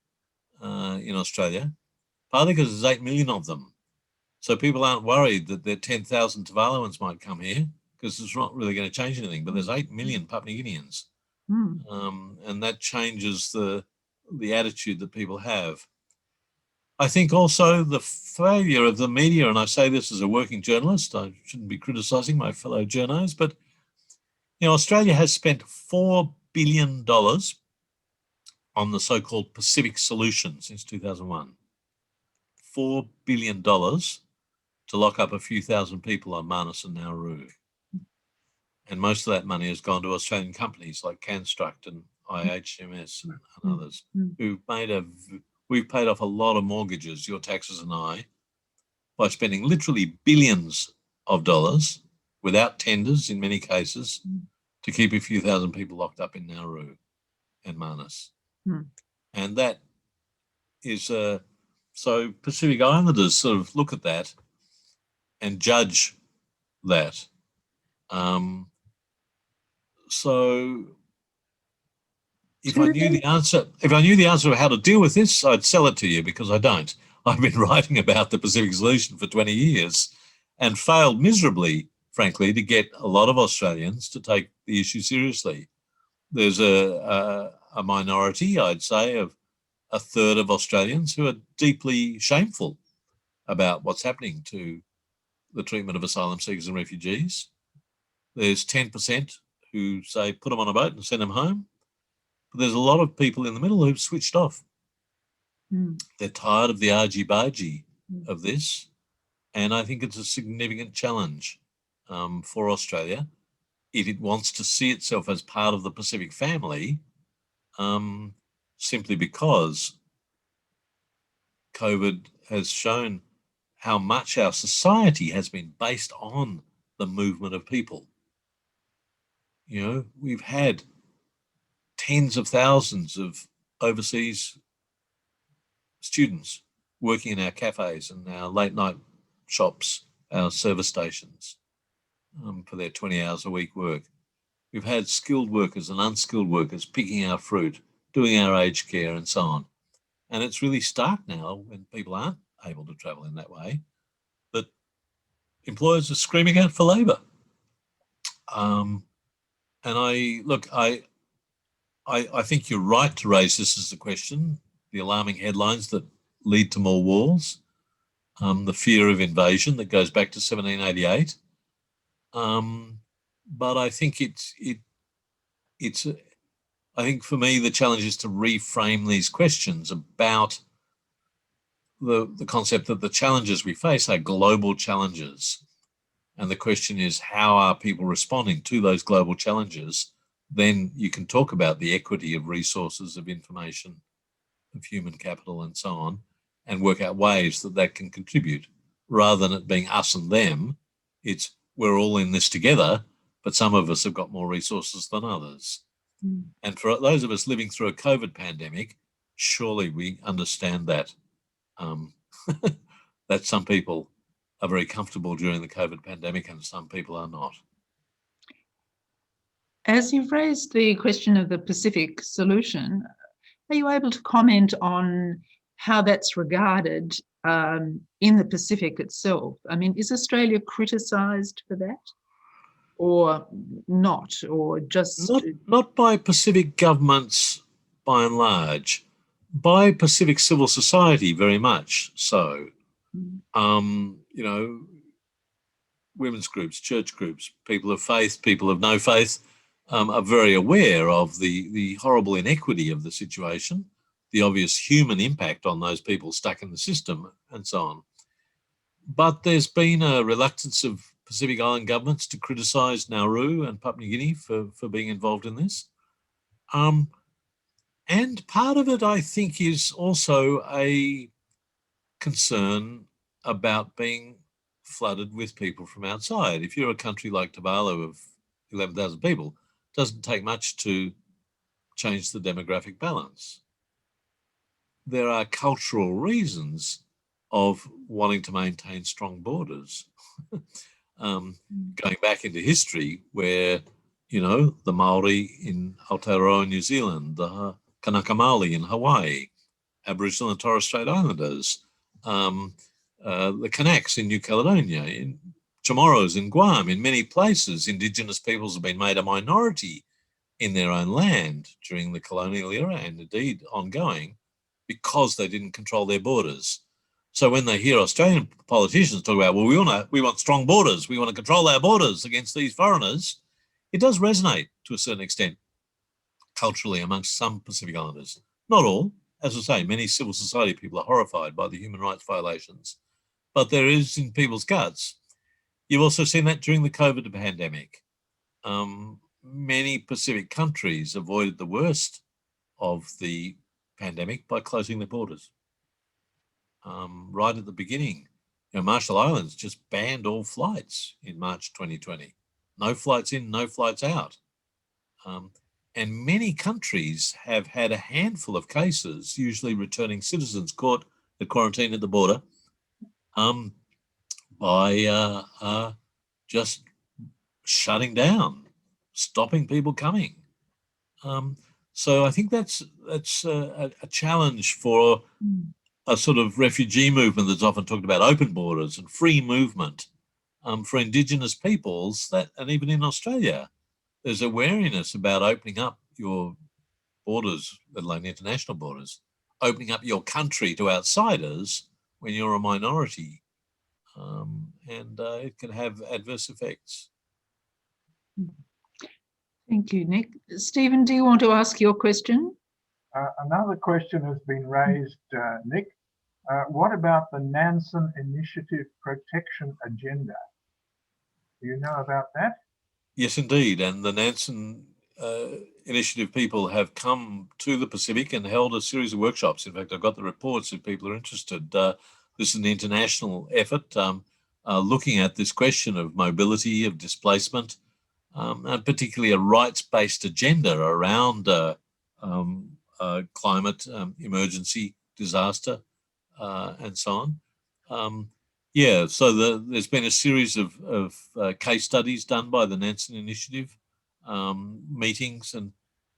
in Australia, partly because there's 8 million of them. So people aren't worried that their 10,000 Tuvaluans might come here, because it's not really going to change anything, but there's 8 million Papua New Guineans. And that changes the attitude that people have. I think also the failure of the media, and I say this as a working journalist, I shouldn't be criticising my fellow journos, but you know, Australia has spent $4 billion on the so-called Pacific Solution since 2001. $4 billion to lock up a few thousand people on Manus and Nauru. And most of that money has gone to Australian companies like Construct and IHMS and others who've we've paid off a lot of mortgages, your taxes and I, by spending literally billions of dollars without tenders in many cases to keep a few thousand people locked up in Nauru and Manus. And that is, so Pacific Islanders sort of look at that and judge that. So if I knew the answer of how to deal with this, I'd sell it to you, because I don't. I've been writing about the Pacific Solution for 20 years and failed miserably, frankly, to get a lot of Australians to take the issue seriously. There's a minority, I'd say, of a third of Australians who are deeply shameful about what's happening to the treatment of asylum seekers and refugees. There's 10% who say put them on a boat and send them home. But there's a lot of people in the middle who've switched off. They're tired of the argy-bargy of this. And I think it's a significant challenge for Australia if it wants to see itself as part of the Pacific family, simply because COVID has shown how much our society has been based on the movement of people. You know, we've had tens of thousands of overseas students working in our cafes and our late night shops, our service stations, for their 20 hours a week work. We've had skilled workers and unskilled workers picking our fruit, doing our aged care and so on. And it's really stark now when people aren't able to travel in that way, that employers are screaming out for labour. And I think you're right to raise this as a question, the alarming headlines that lead to more wars, the fear of invasion that goes back to 1788. But I think I think for me, the challenge is to reframe these questions about the concept that the challenges we face are global challenges. And the question is, how are people responding to those global challenges? Then you can talk about the equity of resources, of information, of human capital and so on, and work out ways that that can contribute, rather than it being us and them. It's we're all in this together, but some of us have got more resources than others. And for those of us living through a COVID pandemic, surely we understand that that some people are very comfortable during the COVID pandemic and some people are not. As you've raised the question of the Pacific solution, are you able to comment on how that's regarded in the Pacific itself? I mean, is Australia criticised for that, or not, or just not by Pacific governments by and large, by Pacific civil society very much so. You know, women's groups, church groups, people of faith, people of no faith, are very aware of the horrible inequity of the situation, the obvious human impact on those people stuck in the system, and so on. But there's been a reluctance of Pacific Island governments to criticise Nauru and Papua New Guinea for being involved in this. And part of it, I think, is also a concern about being flooded with people from outside. If you're a country like Tuvalu of 11,000 people, it doesn't take much to change the demographic balance. There are cultural reasons of wanting to maintain strong borders. Going back into history where, you know, the Maori in Aotearoa, New Zealand, the Kanaka Maoli in Hawaii, Aboriginal and Torres Strait Islanders, the Kanaks in New Caledonia, in Chamorros in Guam, in many places, Indigenous peoples have been made a minority in their own land during the colonial era and indeed ongoing because they didn't control their borders. So when they hear Australian politicians talk about, well, we want strong borders, we want to control our borders against these foreigners, it does resonate to a certain extent culturally amongst some Pacific Islanders. Not all. As I say, many civil society people are horrified by the human rights violations, but there is in people's guts. You've also seen that during the COVID pandemic. Many Pacific countries avoided the worst of the pandemic by closing their borders. Right at the beginning, you know, Marshall Islands just banned all flights in March 2020. No flights in, no flights out. And many countries have had a handful of cases, usually returning citizens caught at quarantine at the border, by just shutting down, stopping people coming. So I think that's a challenge for a sort of refugee movement that's often talked about, open borders and free movement for Indigenous peoples, that, and even in Australia, there's a wariness about opening up your borders, let alone international borders, opening up your country to outsiders when you're a minority, and it can have adverse effects. Thank you, Nic. Stephen, do you want to ask your question? Another question has been raised, Nic. What about the Nansen Initiative Protection Agenda? Do you know about that? Yes, indeed. And the Nansen Initiative people have come to the Pacific and held a series of workshops. In fact, I've got the reports if people are interested. This is an international effort looking at this question of mobility, of displacement, and particularly a rights-based agenda around climate emergency, disaster, and so on. Yeah, so there's been a series of case studies done by the Nansen Initiative, meetings, and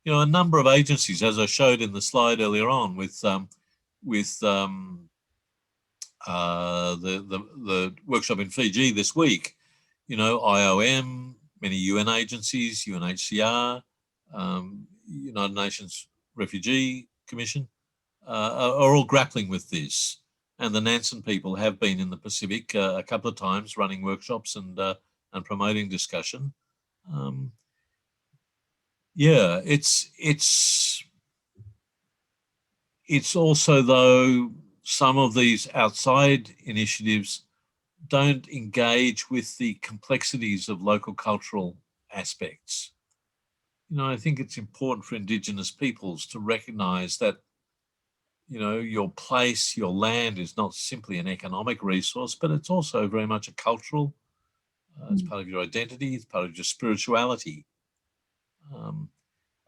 a number of agencies, as I showed in the slide earlier on, with the workshop in Fiji this week. IOM, many UN agencies, UNHCR, United Nations Refugee Commission, are all grappling with this. And the Nansen people have been in the Pacific a couple of times running workshops and promoting discussion. Yeah, it's also, though, some of these outside initiatives don't engage with the complexities of local cultural aspects. I think it's important for Indigenous peoples to recognise that your place, your land is not simply an economic resource, but it's also very much a cultural, it's part of your identity, it's part of your spirituality.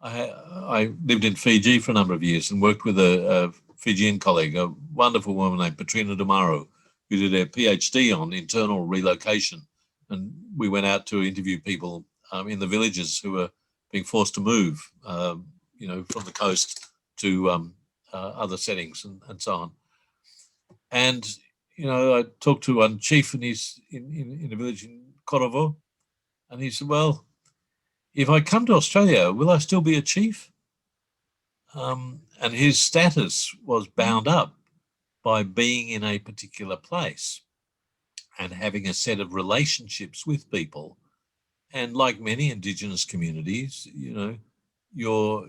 I lived in Fiji for a number of years and worked with a Fijian colleague, a wonderful woman named Petrina Damaro, who did a PhD on internal relocation. And we went out to interview people in the villages who were being forced to move, from the coast to other settings and so on. And, I talked to one chief in a village in Korovo, and he said, well, if I come to Australia, will I still be a chief? And his status was bound up by being in a particular place and having a set of relationships with people. And like many Indigenous communities, your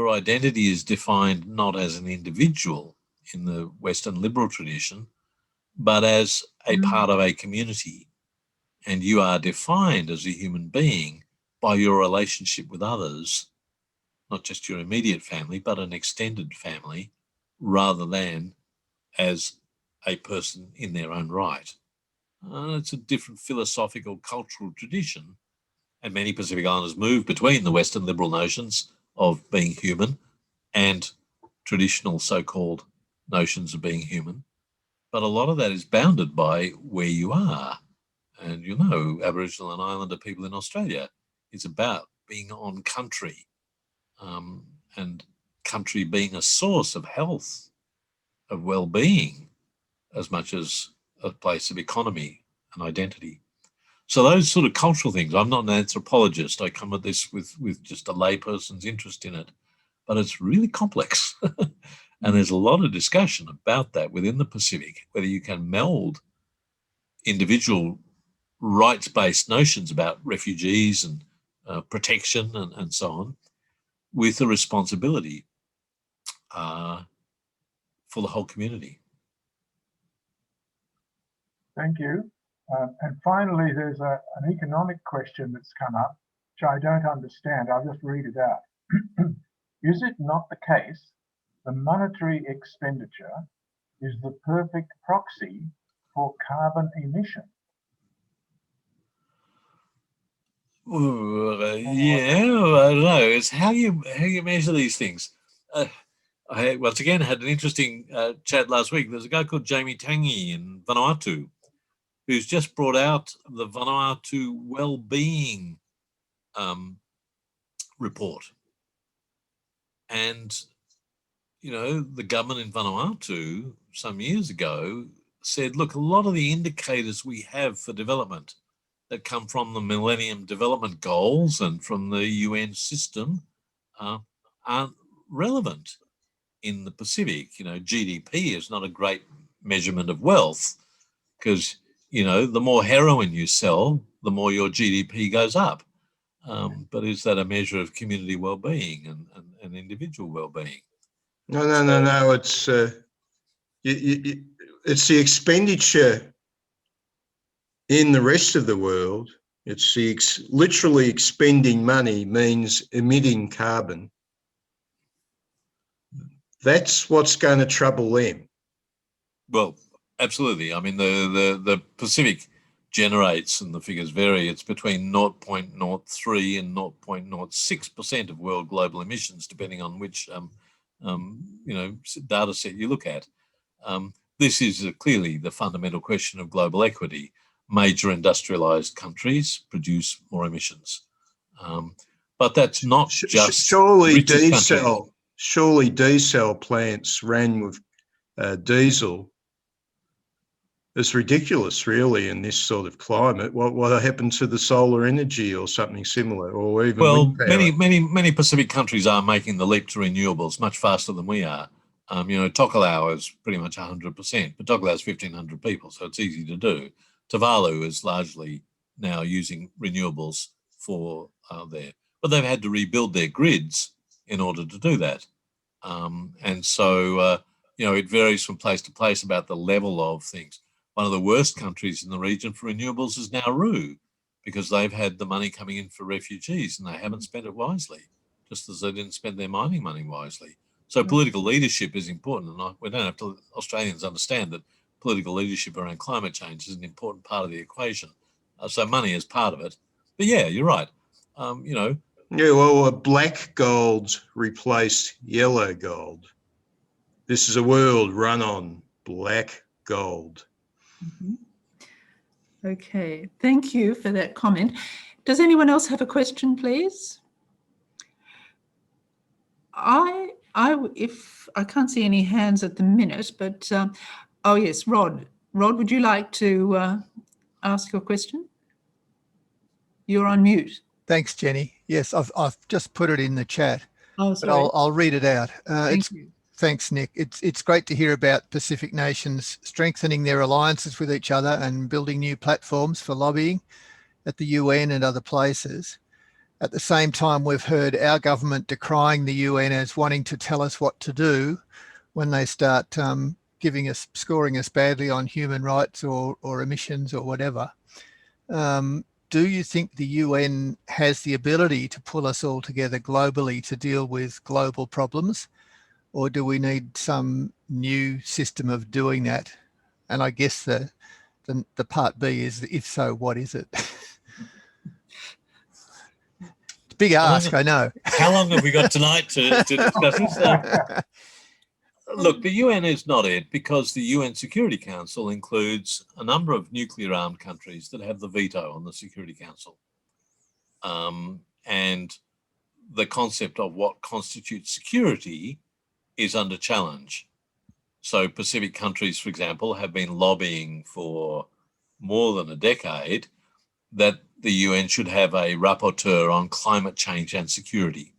identity is defined not as an individual in the Western liberal tradition, but as a part of a community. And you are defined as a human being by your relationship with others, not just your immediate family, but an extended family, rather than as a person in their own right. It's a different philosophical, cultural tradition. And many Pacific Islanders move between the Western liberal notions of being human and traditional so-called notions of being human. But a lot of that is bounded by where you are. And Aboriginal and Islander people in Australia, it's about being on country, and country being a source of health, of well-being, as much as a place of economy and identity. So those sort of cultural things, I'm not an anthropologist. I come at this with just a layperson's interest in it, but it's really complex. And there's a lot of discussion about that within the Pacific, whether you can meld individual rights-based notions about refugees and protection and so on with the responsibility for the whole community. Thank you. And finally, there's an economic question that's come up, which I don't understand. I'll just read it out. Is it not the case the monetary expenditure is the perfect proxy for carbon emission? Yeah, I don't know. It's how you measure these things. I once again had an interesting chat last week. There's a guy called Jamie Tangi in Vanuatu who's just brought out the Vanuatu well-being report. And, the government in Vanuatu some years ago said, look, a lot of the indicators we have for development that come from the Millennium Development Goals and from the UN system aren't relevant in the Pacific. GDP is not a great measurement of wealth because, the more heroin you sell, the more your GDP goes up. but is that a measure of community well-being and individual well-being? No. It's it's the expenditure in the rest of the world. It's literally expending money means emitting carbon. That's what's going to trouble them. Well, absolutely. I mean, the Pacific generates, and the figures vary, it's between 0.03 and 0.06% of world global emissions, depending on which data set you look at. This is clearly the fundamental question of global equity. Major industrialized countries produce more emissions. But that's not just surely diesel plants ran with diesel. It's ridiculous, really, in this sort of climate. What happened to the solar energy or something similar, or even many Pacific countries are making the leap to renewables much faster than we are. Tokelau is pretty much 100%, but Tokelau is 1,500 people, so it's easy to do. Tuvalu is largely now using renewables for there, but they've had to rebuild their grids in order to do that, and so it varies from place to place about the level of things. One of the worst countries in the region for renewables is Nauru, because they've had the money coming in for refugees and they haven't spent it wisely, just as they didn't spend their mining money wisely. So political leadership is important, and we don't have to. Australians understand that political leadership around climate change is an important part of the equation. So money is part of it. But yeah, you're right. Black gold replaced yellow gold. This is a world run on black gold. Mm-hmm. Okay, thank you for that comment. Does anyone else have a question, please? If I can't see any hands at the minute, but oh yes, Rod. Rod, would you like to ask your question? You're on mute. Thanks, Jenny. Yes, I've just put it in the chat. Oh, sorry. But I'll read it out. Thank you. Thanks, Nick. It's great to hear about Pacific nations strengthening their alliances with each other and building new platforms for lobbying at the UN and other places. At the same time, we've heard our government decrying the UN as wanting to tell us what to do when they start scoring us badly on human rights or emissions or whatever. Do you think the UN has the ability to pull us all together globally to deal with global problems? Or do we need some new system of doing that? And I guess the part B is, if so, what is it? Big ask, I know. How long have we got tonight to discuss this? Look, the UN is not it, because the UN Security Council includes a number of nuclear-armed countries that have the veto on the Security Council. And the concept of what constitutes security is under challenge. So Pacific countries, for example, have been lobbying for more than a decade that the UN should have a rapporteur on climate change and security.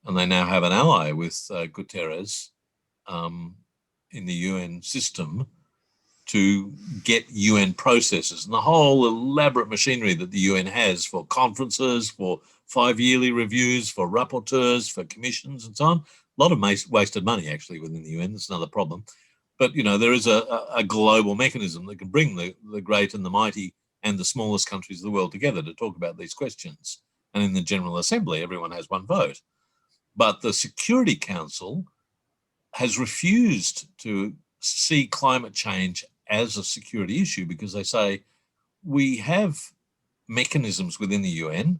And they now have an ally with Guterres in the UN system to get UN processes and the whole elaborate machinery that the UN has for conferences, for 5-yearly reviews, for rapporteurs, for commissions and so on. A lot of wasted money actually within the UN. That's another problem. But, there is a global mechanism that can bring the great and the mighty and the smallest countries of the world together to talk about these questions. And in the General Assembly, everyone has one vote. But the Security Council has refused to see climate change as a security issue, because they say we have mechanisms within the UN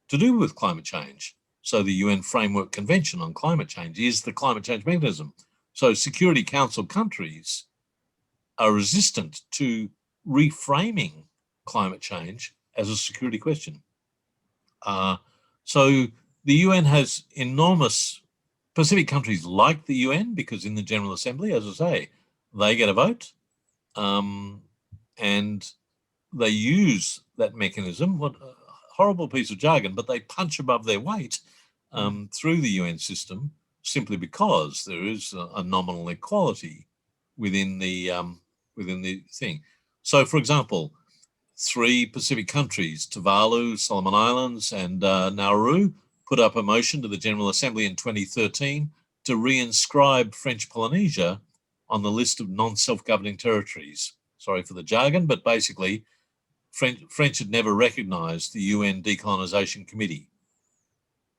to do with climate change. So the UN Framework Convention on Climate Change is the climate change mechanism. So Security Council countries are resistant to reframing climate change as a security question. So the UN has enormous. Pacific countries like the UN because in the General Assembly, as I say, they get a vote, and they use that mechanism. What a horrible piece of jargon, but they punch above their weight through the UN system simply because there is a nominal equality within the thing. So, for example, 3 Pacific countries, Tuvalu, Solomon Islands, and Nauru, put up a motion to the General Assembly in 2013 to reinscribe French Polynesia on the list of non-self-governing territories. Sorry for the jargon, but basically French had never recognised the UN Decolonisation Committee.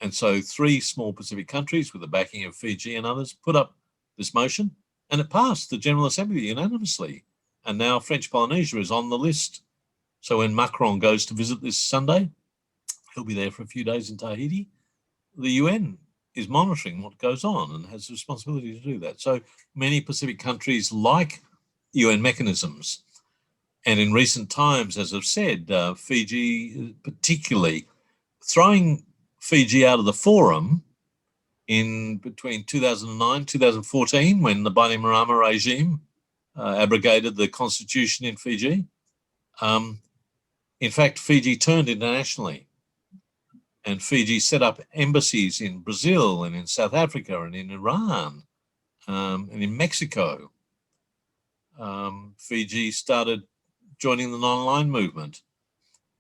And so 3 small Pacific countries, with the backing of Fiji and others, put up this motion, and it passed the General Assembly unanimously. And now French Polynesia is on the list. So when Macron goes to visit this Sunday, he'll be there for a few days in Tahiti. The UN is monitoring what goes on and has the responsibility to do that. So many Pacific countries like UN mechanisms. And in recent times, as I've said, Fiji particularly, throwing Fiji out of the forum in between 2009 2014, when the Bainimarama regime abrogated the constitution in Fiji. In fact, Fiji turned internationally, and Fiji set up embassies in Brazil and in South Africa and in Iran and in Mexico. Fiji started joining the non-aligned movement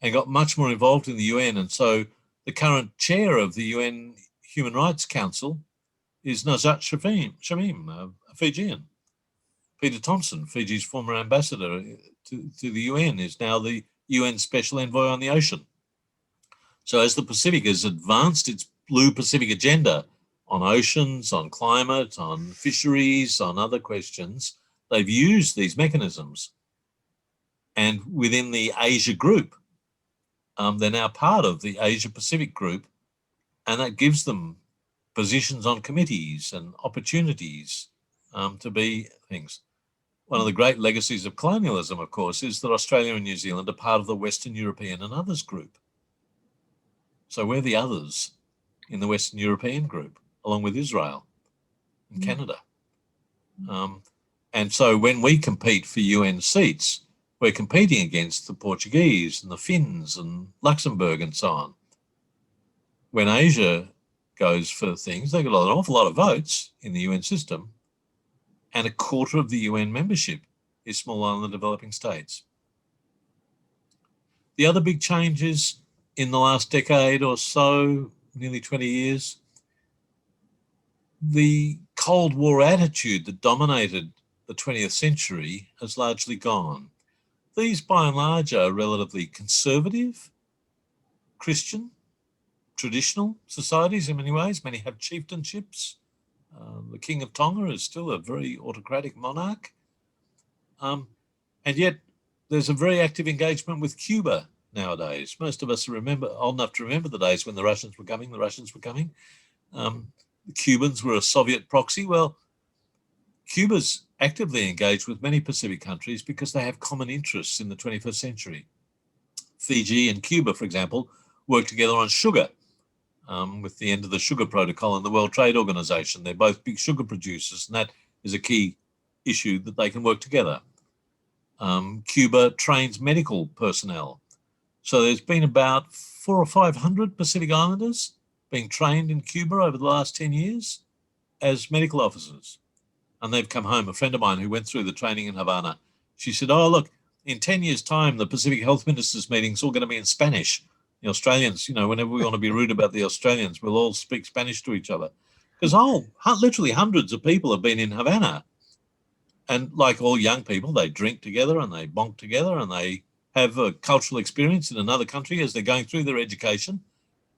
and got much more involved in the UN. And so the current chair of the UN Human Rights Council is Najat Shamim, a Fijian. Peter Thompson, Fiji's former ambassador to the UN, is now the UN Special Envoy on the Ocean. So as the Pacific has advanced its Blue Pacific agenda on oceans, on climate, on fisheries, on other questions, they've used these mechanisms. And within the Asia group, they're now part of the Asia Pacific group, and that gives them positions on committees and opportunities to be things. One of the great legacies of colonialism, of course, is that Australia and New Zealand are part of the Western European and Others group. So we're the others in the Western European group, along with Israel and Canada. And so when we compete for UN seats, we're competing against the Portuguese and the Finns and Luxembourg and so on. When Asia goes for things, they got an awful lot of votes in the UN system, and a quarter of the UN membership is small island developing states. The other big changes in the last decade or so, nearly 20 years, the Cold War attitude that dominated the 20th century has largely gone. These, by and large, are relatively conservative, Christian, traditional societies in many ways. Many have chieftainships. The King of Tonga is still a very autocratic monarch. And yet there's a very active engagement with Cuba nowadays. Most of us are old enough to remember the days when the Russians were coming. The Cubans were a Soviet proxy. Well, Cuba's actively engaged with many Pacific countries because they have common interests in the 21st century. Fiji and Cuba, for example, work together on sugar with the end of the sugar protocol in the World Trade Organization. They're both big sugar producers, and that is a key issue that they can work together. Cuba trains medical personnel. So there's been about 400 or 500 Pacific Islanders being trained in Cuba over the last 10 years as medical officers. And they've come home. A friend of mine who went through the training in Havana, she said, oh, look, in 10 years' time, the Pacific Health Ministers meeting's all going to be in Spanish. The Australians, whenever we want to be rude about the Australians, we'll all speak Spanish to each other. Because literally hundreds of people have been in Havana. And like all young people, they drink together and they bonk together and they have a cultural experience in another country as they're going through their education.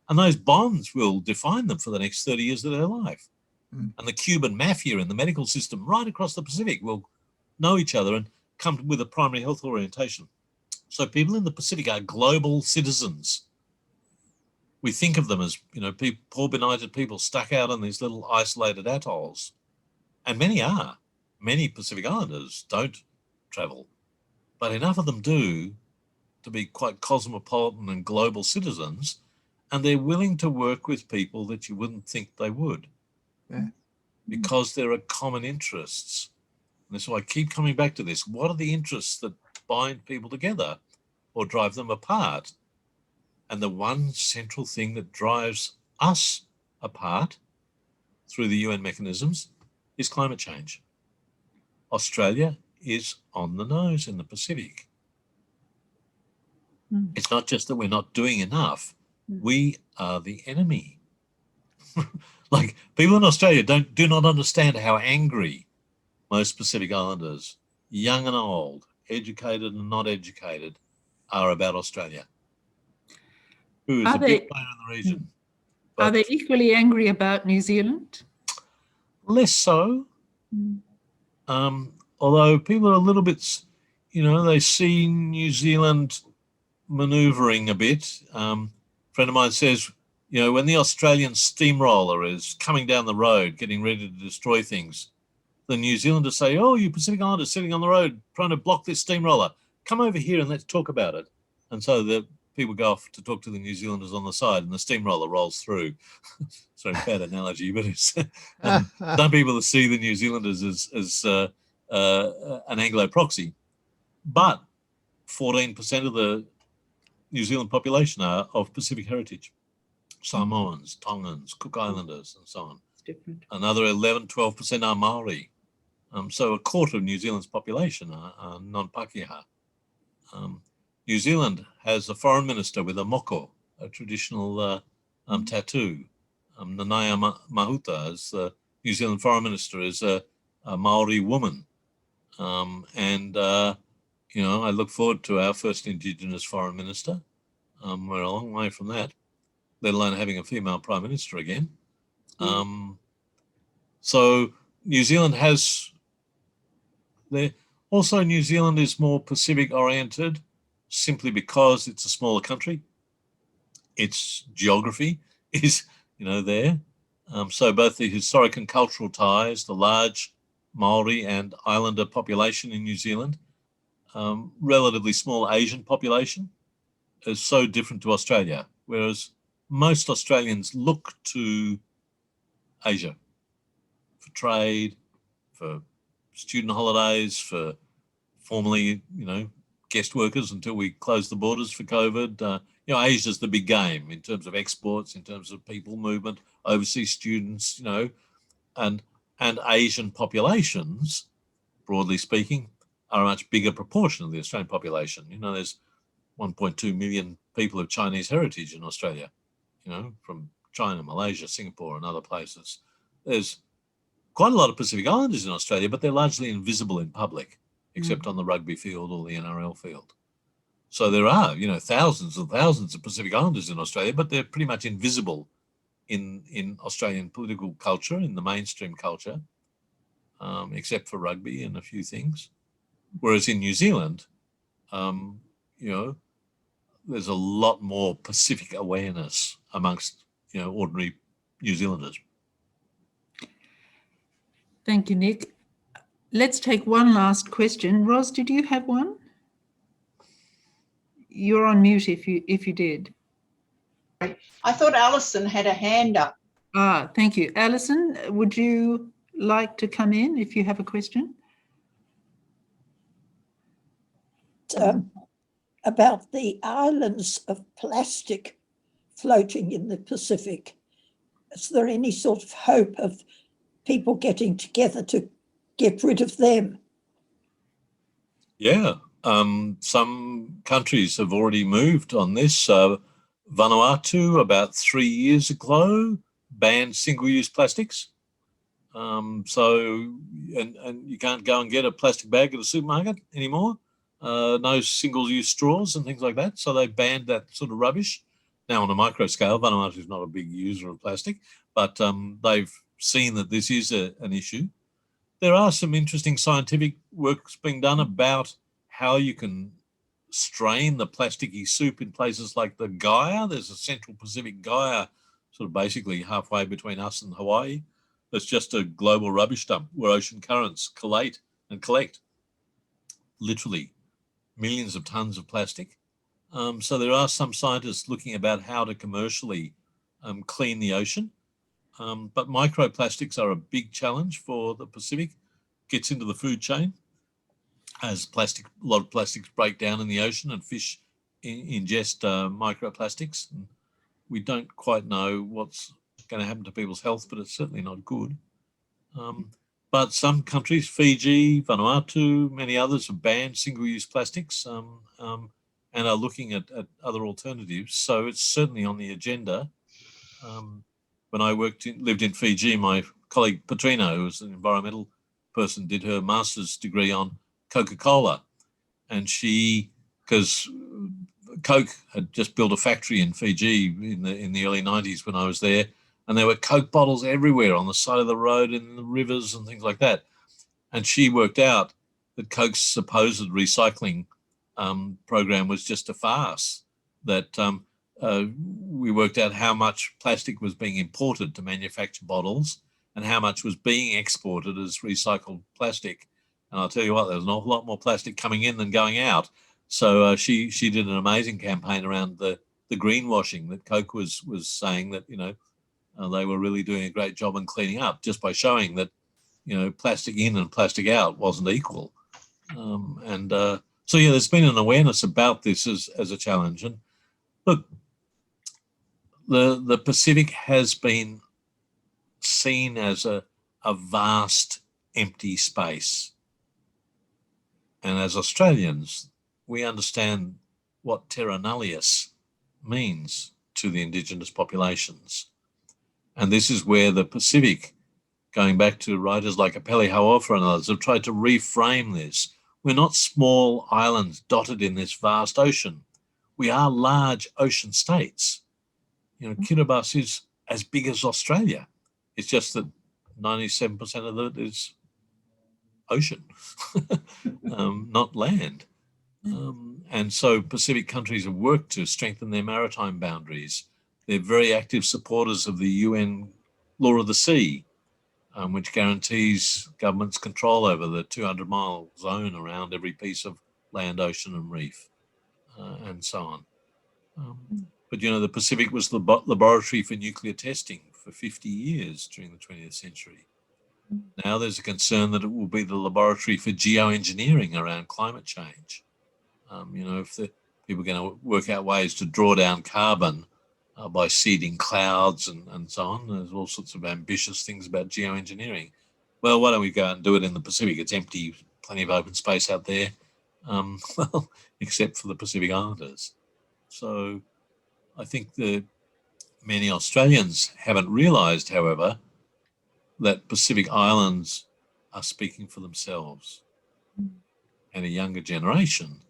And those bonds will define them for the next 30 years of their life. And the Cuban mafia in the medical system right across the Pacific will know each other and come with a primary health orientation. So people in the Pacific are global citizens. We think of them as, poor benighted people stuck out on these little isolated atolls. And many are. Many Pacific Islanders don't travel, but enough of them do to be quite cosmopolitan and global citizens, and they're willing to work with people that you wouldn't think they would. Yeah. Because there are common interests. And so I keep coming back to this. What are the interests that bind people together or drive them apart? And the one central thing that drives us apart through the UN mechanisms is climate change. Australia is on the nose in the Pacific. It's not just that we're not doing enough. We are the enemy. Like, people in Australia do not understand how angry most Pacific Islanders, young and old, educated and not educated, are about Australia, who is a big player in the region. Are they equally angry about New Zealand? Less so. Although people are a little bit, they see New Zealand manoeuvring a bit. A friend of mine says, when the Australian steamroller is coming down the road, getting ready to destroy things, the New Zealanders say, "Oh, you Pacific Islanders sitting on the road trying to block this steamroller. Come over here and let's talk about it." And so the people go off to talk to the New Zealanders on the side, and the steamroller rolls through. Sorry, bad analogy, but it's some people see the New Zealanders as an Anglo proxy, but 14% of the New Zealand population are of Pacific heritage. Samoans, Tongans, Cook Islanders, and so on. It's different. Another 11, 12% are Maori. So a quarter of New Zealand's population are non-Pākehā. New Zealand has a foreign minister with a moko, a traditional tattoo. Nanaia Mahuta, as the New Zealand foreign minister, is a Maori woman. I look forward to our first Indigenous foreign minister. We're a long way from that, let alone having a female prime minister again. So New Zealand has... Also, New Zealand is more Pacific oriented simply because it's a smaller country. Its geography is, there. So both the historic and cultural ties, the large Maori and Islander population in New Zealand, relatively small Asian population, is so different to Australia, whereas most Australians look to Asia for trade, for student holidays, for formerly, guest workers until we closed the borders for COVID. Asia's the big game in terms of exports, in terms of people movement, overseas students, and Asian populations, broadly speaking, are a much bigger proportion of the Australian population. There's 1.2 million people of Chinese heritage in Australia, from China, Malaysia, Singapore, and other places. There's quite a lot of Pacific Islanders in Australia, but they're largely invisible in public, except on the rugby field or the NRL field. So there are, thousands and thousands of Pacific Islanders in Australia, but they're pretty much invisible in Australian political culture, in the mainstream culture, except for rugby and a few things. Whereas in New Zealand, there's a lot more Pacific awareness amongst, ordinary New Zealanders. Thank you, Nic. Let's take one last question. Ros, did you have one? You're on mute if you did. I thought Alison had a hand up. Thank you. Alison, would you like to come in if you have a question? About the islands of plastic floating in the Pacific. Is there any sort of hope of people getting together to get rid of them? Yeah, some countries have already moved on this. Vanuatu, about 3 years ago, banned single-use plastics. And you can't go and get a plastic bag at a supermarket anymore. No single-use straws and things like that. So they banned that sort of rubbish. Now, on a micro scale, Vanuatu is not a big user of plastic, but they've seen that this is an issue. There are some interesting scientific works being done about how you can strain the plasticky soup in places like the Gaia. There's a Central Pacific Gaia, sort of basically halfway between us and Hawaii. That's just a global rubbish dump where ocean currents collate and collect literally millions of tons of plastic. So there are some scientists looking about how to commercially clean the ocean. But microplastics are a big challenge for the Pacific. Gets into the food chain as a lot of plastics break down in the ocean and fish ingest microplastics. And we don't quite know what's going to happen to people's health, but it's certainly not good. But some countries, Fiji, Vanuatu, many others have banned single-use plastics. and are looking at other alternatives. So it's certainly on the agenda. When I lived in Fiji, my colleague Petrino, who was an environmental person, did her master's degree on Coca-Cola. And because Coke had just built a factory in Fiji in the early 90s when I was there, and there were Coke bottles everywhere on the side of the road, in the rivers and things like that. And she worked out that Coke's supposed recycling program was just a farce, that we worked out how much plastic was being imported to manufacture bottles and how much was being exported as recycled plastic. And I'll tell you what, there was an awful lot more plastic coming in than going out. So she did an amazing campaign around the greenwashing, that Coke was saying that, they were really doing a great job in cleaning up, just by showing that, plastic in and plastic out wasn't equal. So yeah, there's been an awareness about this as a challenge. And look, the Pacific has been seen as a vast empty space. And as Australians, we understand what terra nullius means to the Indigenous populations. And this is where the Pacific, going back to writers like Apeli Hauofa and others, have tried to reframe this. We're not small islands dotted in this vast ocean. We are large ocean states. Kiribati is as big as Australia. It's just that 97% of it is ocean, not land. And so Pacific countries have worked to strengthen their maritime boundaries. They're very active supporters of the UN Law of the Sea, which guarantees governments control over the 200-mile zone around every piece of land, ocean and reef, and so on. But, the Pacific was the laboratory for nuclear testing for 50 years during the 20th century. Now there's a concern that it will be the laboratory for geoengineering around climate change. If people are going to work out ways to draw down carbon by seeding clouds and so on, there's all sorts of ambitious things about geoengineering. Well, why don't we go out and do it in the Pacific? It's empty, plenty of open space out there, except for the Pacific Islanders. So I think that many Australians haven't realised, however, that Pacific Islands are speaking for themselves, and a younger generation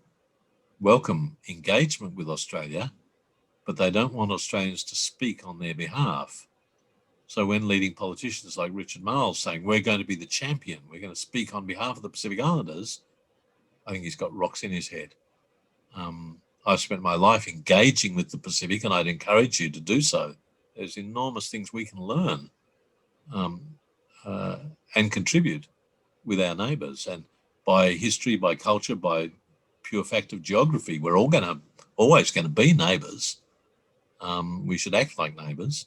welcome engagement with Australia, but they don't want Australians to speak on their behalf. So when leading politicians like Richard Marles saying, we're going to be the champion, we're going to speak on behalf of the Pacific Islanders, I think he's got rocks in his head. I've spent my life engaging with the Pacific, and I'd encourage you to do so. There's enormous things we can learn and contribute with our neighbours. And by history, by culture, by pure fact of geography, we're always going to be neighbours. We should act like neighbours.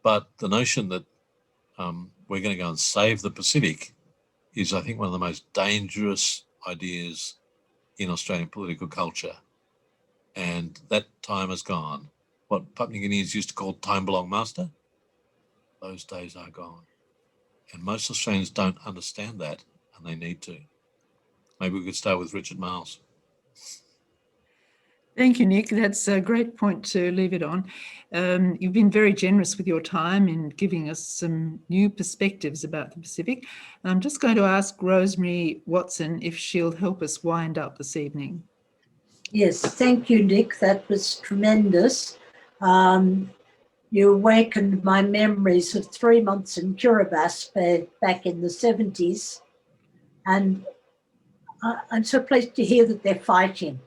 But the notion that we're going to go and save the Pacific is, I think, one of the most dangerous ideas in Australian political culture. And that time has gone. What Papua New Guineans used to call time belong master, those days are gone. And most Australians don't understand that, and they need to. Maybe we could start with Richard Marles. Thank you, Nic. That's a great point to leave it on. You've been very generous with your time in giving us some new perspectives about the Pacific. And I'm just going to ask Rosemary Watson if she'll help us wind up this evening. Yes, thank you, Nic. That was tremendous. You awakened my memories of 3 months in Kiribati back in the 70s. And I'm so pleased to hear that they're fighting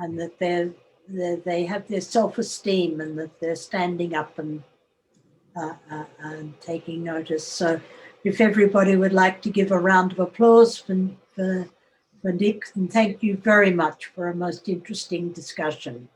and that they have their self-esteem and that they're standing up and taking notice. So if everybody would like to give a round of applause for Nic, and thank you very much for a most interesting discussion.